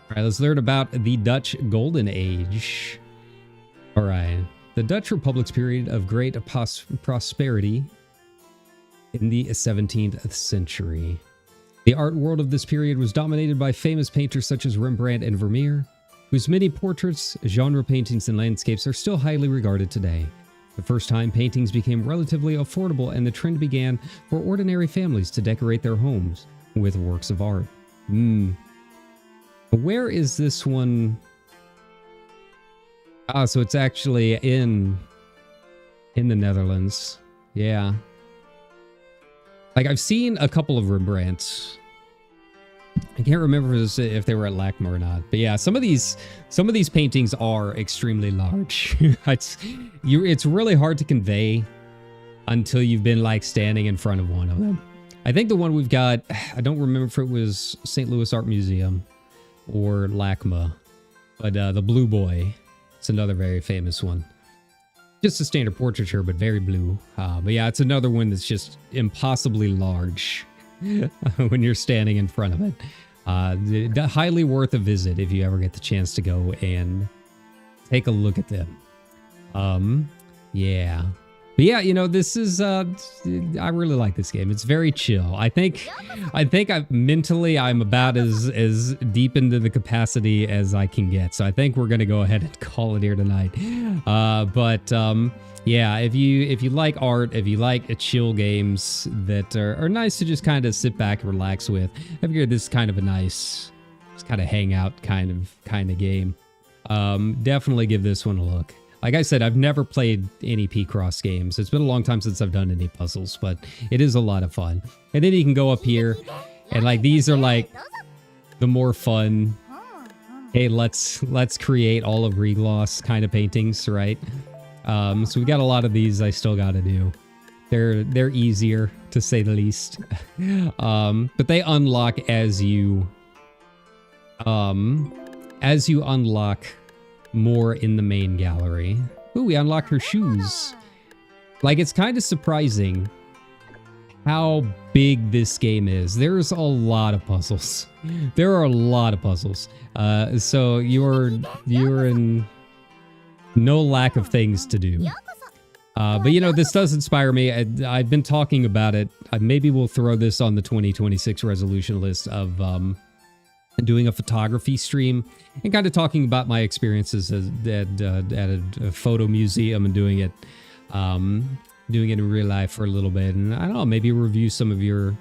Alright, let's learn about the Dutch Golden Age. Alright, the Dutch Republic's period of great prosperity in the 17th century. The art world of this period was dominated by famous painters such as Rembrandt and Vermeer, whose many portraits, genre paintings, and landscapes are still highly regarded today. The first time paintings became relatively affordable and the trend began for ordinary families to decorate their homes with works of art. Where is this one? Ah, so it's actually in the Netherlands. Yeah. Like, I've seen a couple of Rembrandts. I can't remember if they were at LACMA or not. But yeah, some of these paintings are extremely large. It's really hard to convey until you've been like standing in front of one of them. I think the one we've got, I don't remember if it was St. Louis Art Museum or LACMA, but the Blue Boy, it's another very famous one. Just a standard portraiture, but very blue. But yeah, it's another one that's just impossibly large when you're standing in front of it. Highly worth a visit if you ever get the chance to go and take a look at them. Yeah. But yeah, you know, this is, I really like this game. It's very chill. I think I'm about as deep into the capacity as I can get. So I think we're going to go ahead and call it here tonight. Yeah, if you like art, if you like chill games that are nice to just kind of sit back and relax with, I figured this is kind of a nice, just kind of hangout kind of game. Definitely give this one a look. Like I said, I've never played any P-Cross games. It's been a long time since I've done any puzzles, but it is a lot of fun. And then you can go up here, and like these are like the more fun, hey, let's create all of Regloss kind of paintings, right? So we got a lot of these I still got to do. They're easier, to say the least. But they unlock as you unlock more in the main gallery. Ooh, we unlocked her shoes. Like, it's kind of surprising how big this game is. There's a lot of puzzles. There are a lot of puzzles. So you're in no lack of things to do. But you know, this does inspire me. I've been talking about it. Maybe we'll throw this on the 2026 resolution list of doing a photography stream and kind of talking about my experiences at a photo museum and doing it in real life for a little bit. And I don't know, maybe review some of your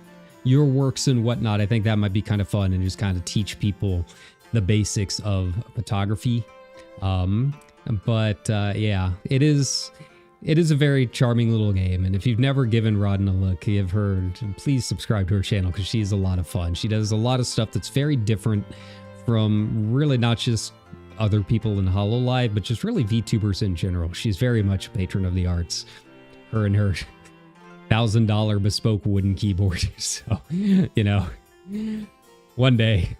works and whatnot. I think that might be kind of fun and just kind of teach people the basics of photography. Yeah, it is a very charming little game. And if you've never given Raden a look, give her, please subscribe to her channel because she's a lot of fun. She does a lot of stuff that's very different from really not just other people in Hololive, but just really VTubers in general. She's very much a patron of the arts. Her and her $1,000 bespoke wooden keyboard. So, you know, one day.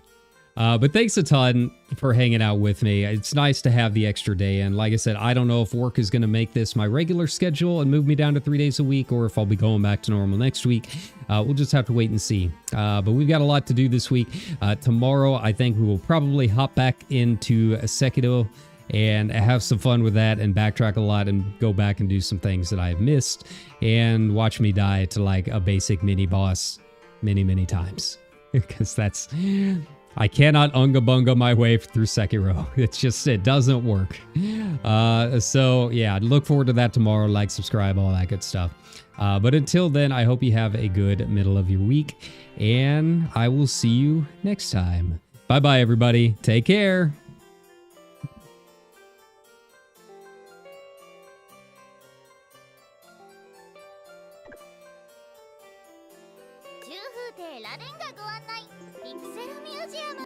But thanks a ton for hanging out with me. It's nice to have the extra day. And like I said, I don't know if work is going to make this my regular schedule and move me down to 3 days a week, or if I'll be going back to normal next week. We'll just have to wait and see. But we've got a lot to do this week. Tomorrow, I think we will probably hop back into Sekiro and have some fun with that and backtrack a lot and go back and do some things that I've missed and watch me die to like a basic mini boss many times. Because I cannot unga bunga my way through Sekiro. It doesn't work. So yeah, look forward to that tomorrow. Like, subscribe, all that good stuff. But until then, I hope you have a good middle of your week, and I will see you next time. Bye-bye, everybody. Take care. Juufuutei Raden がご案内。ピクセルミュージアム。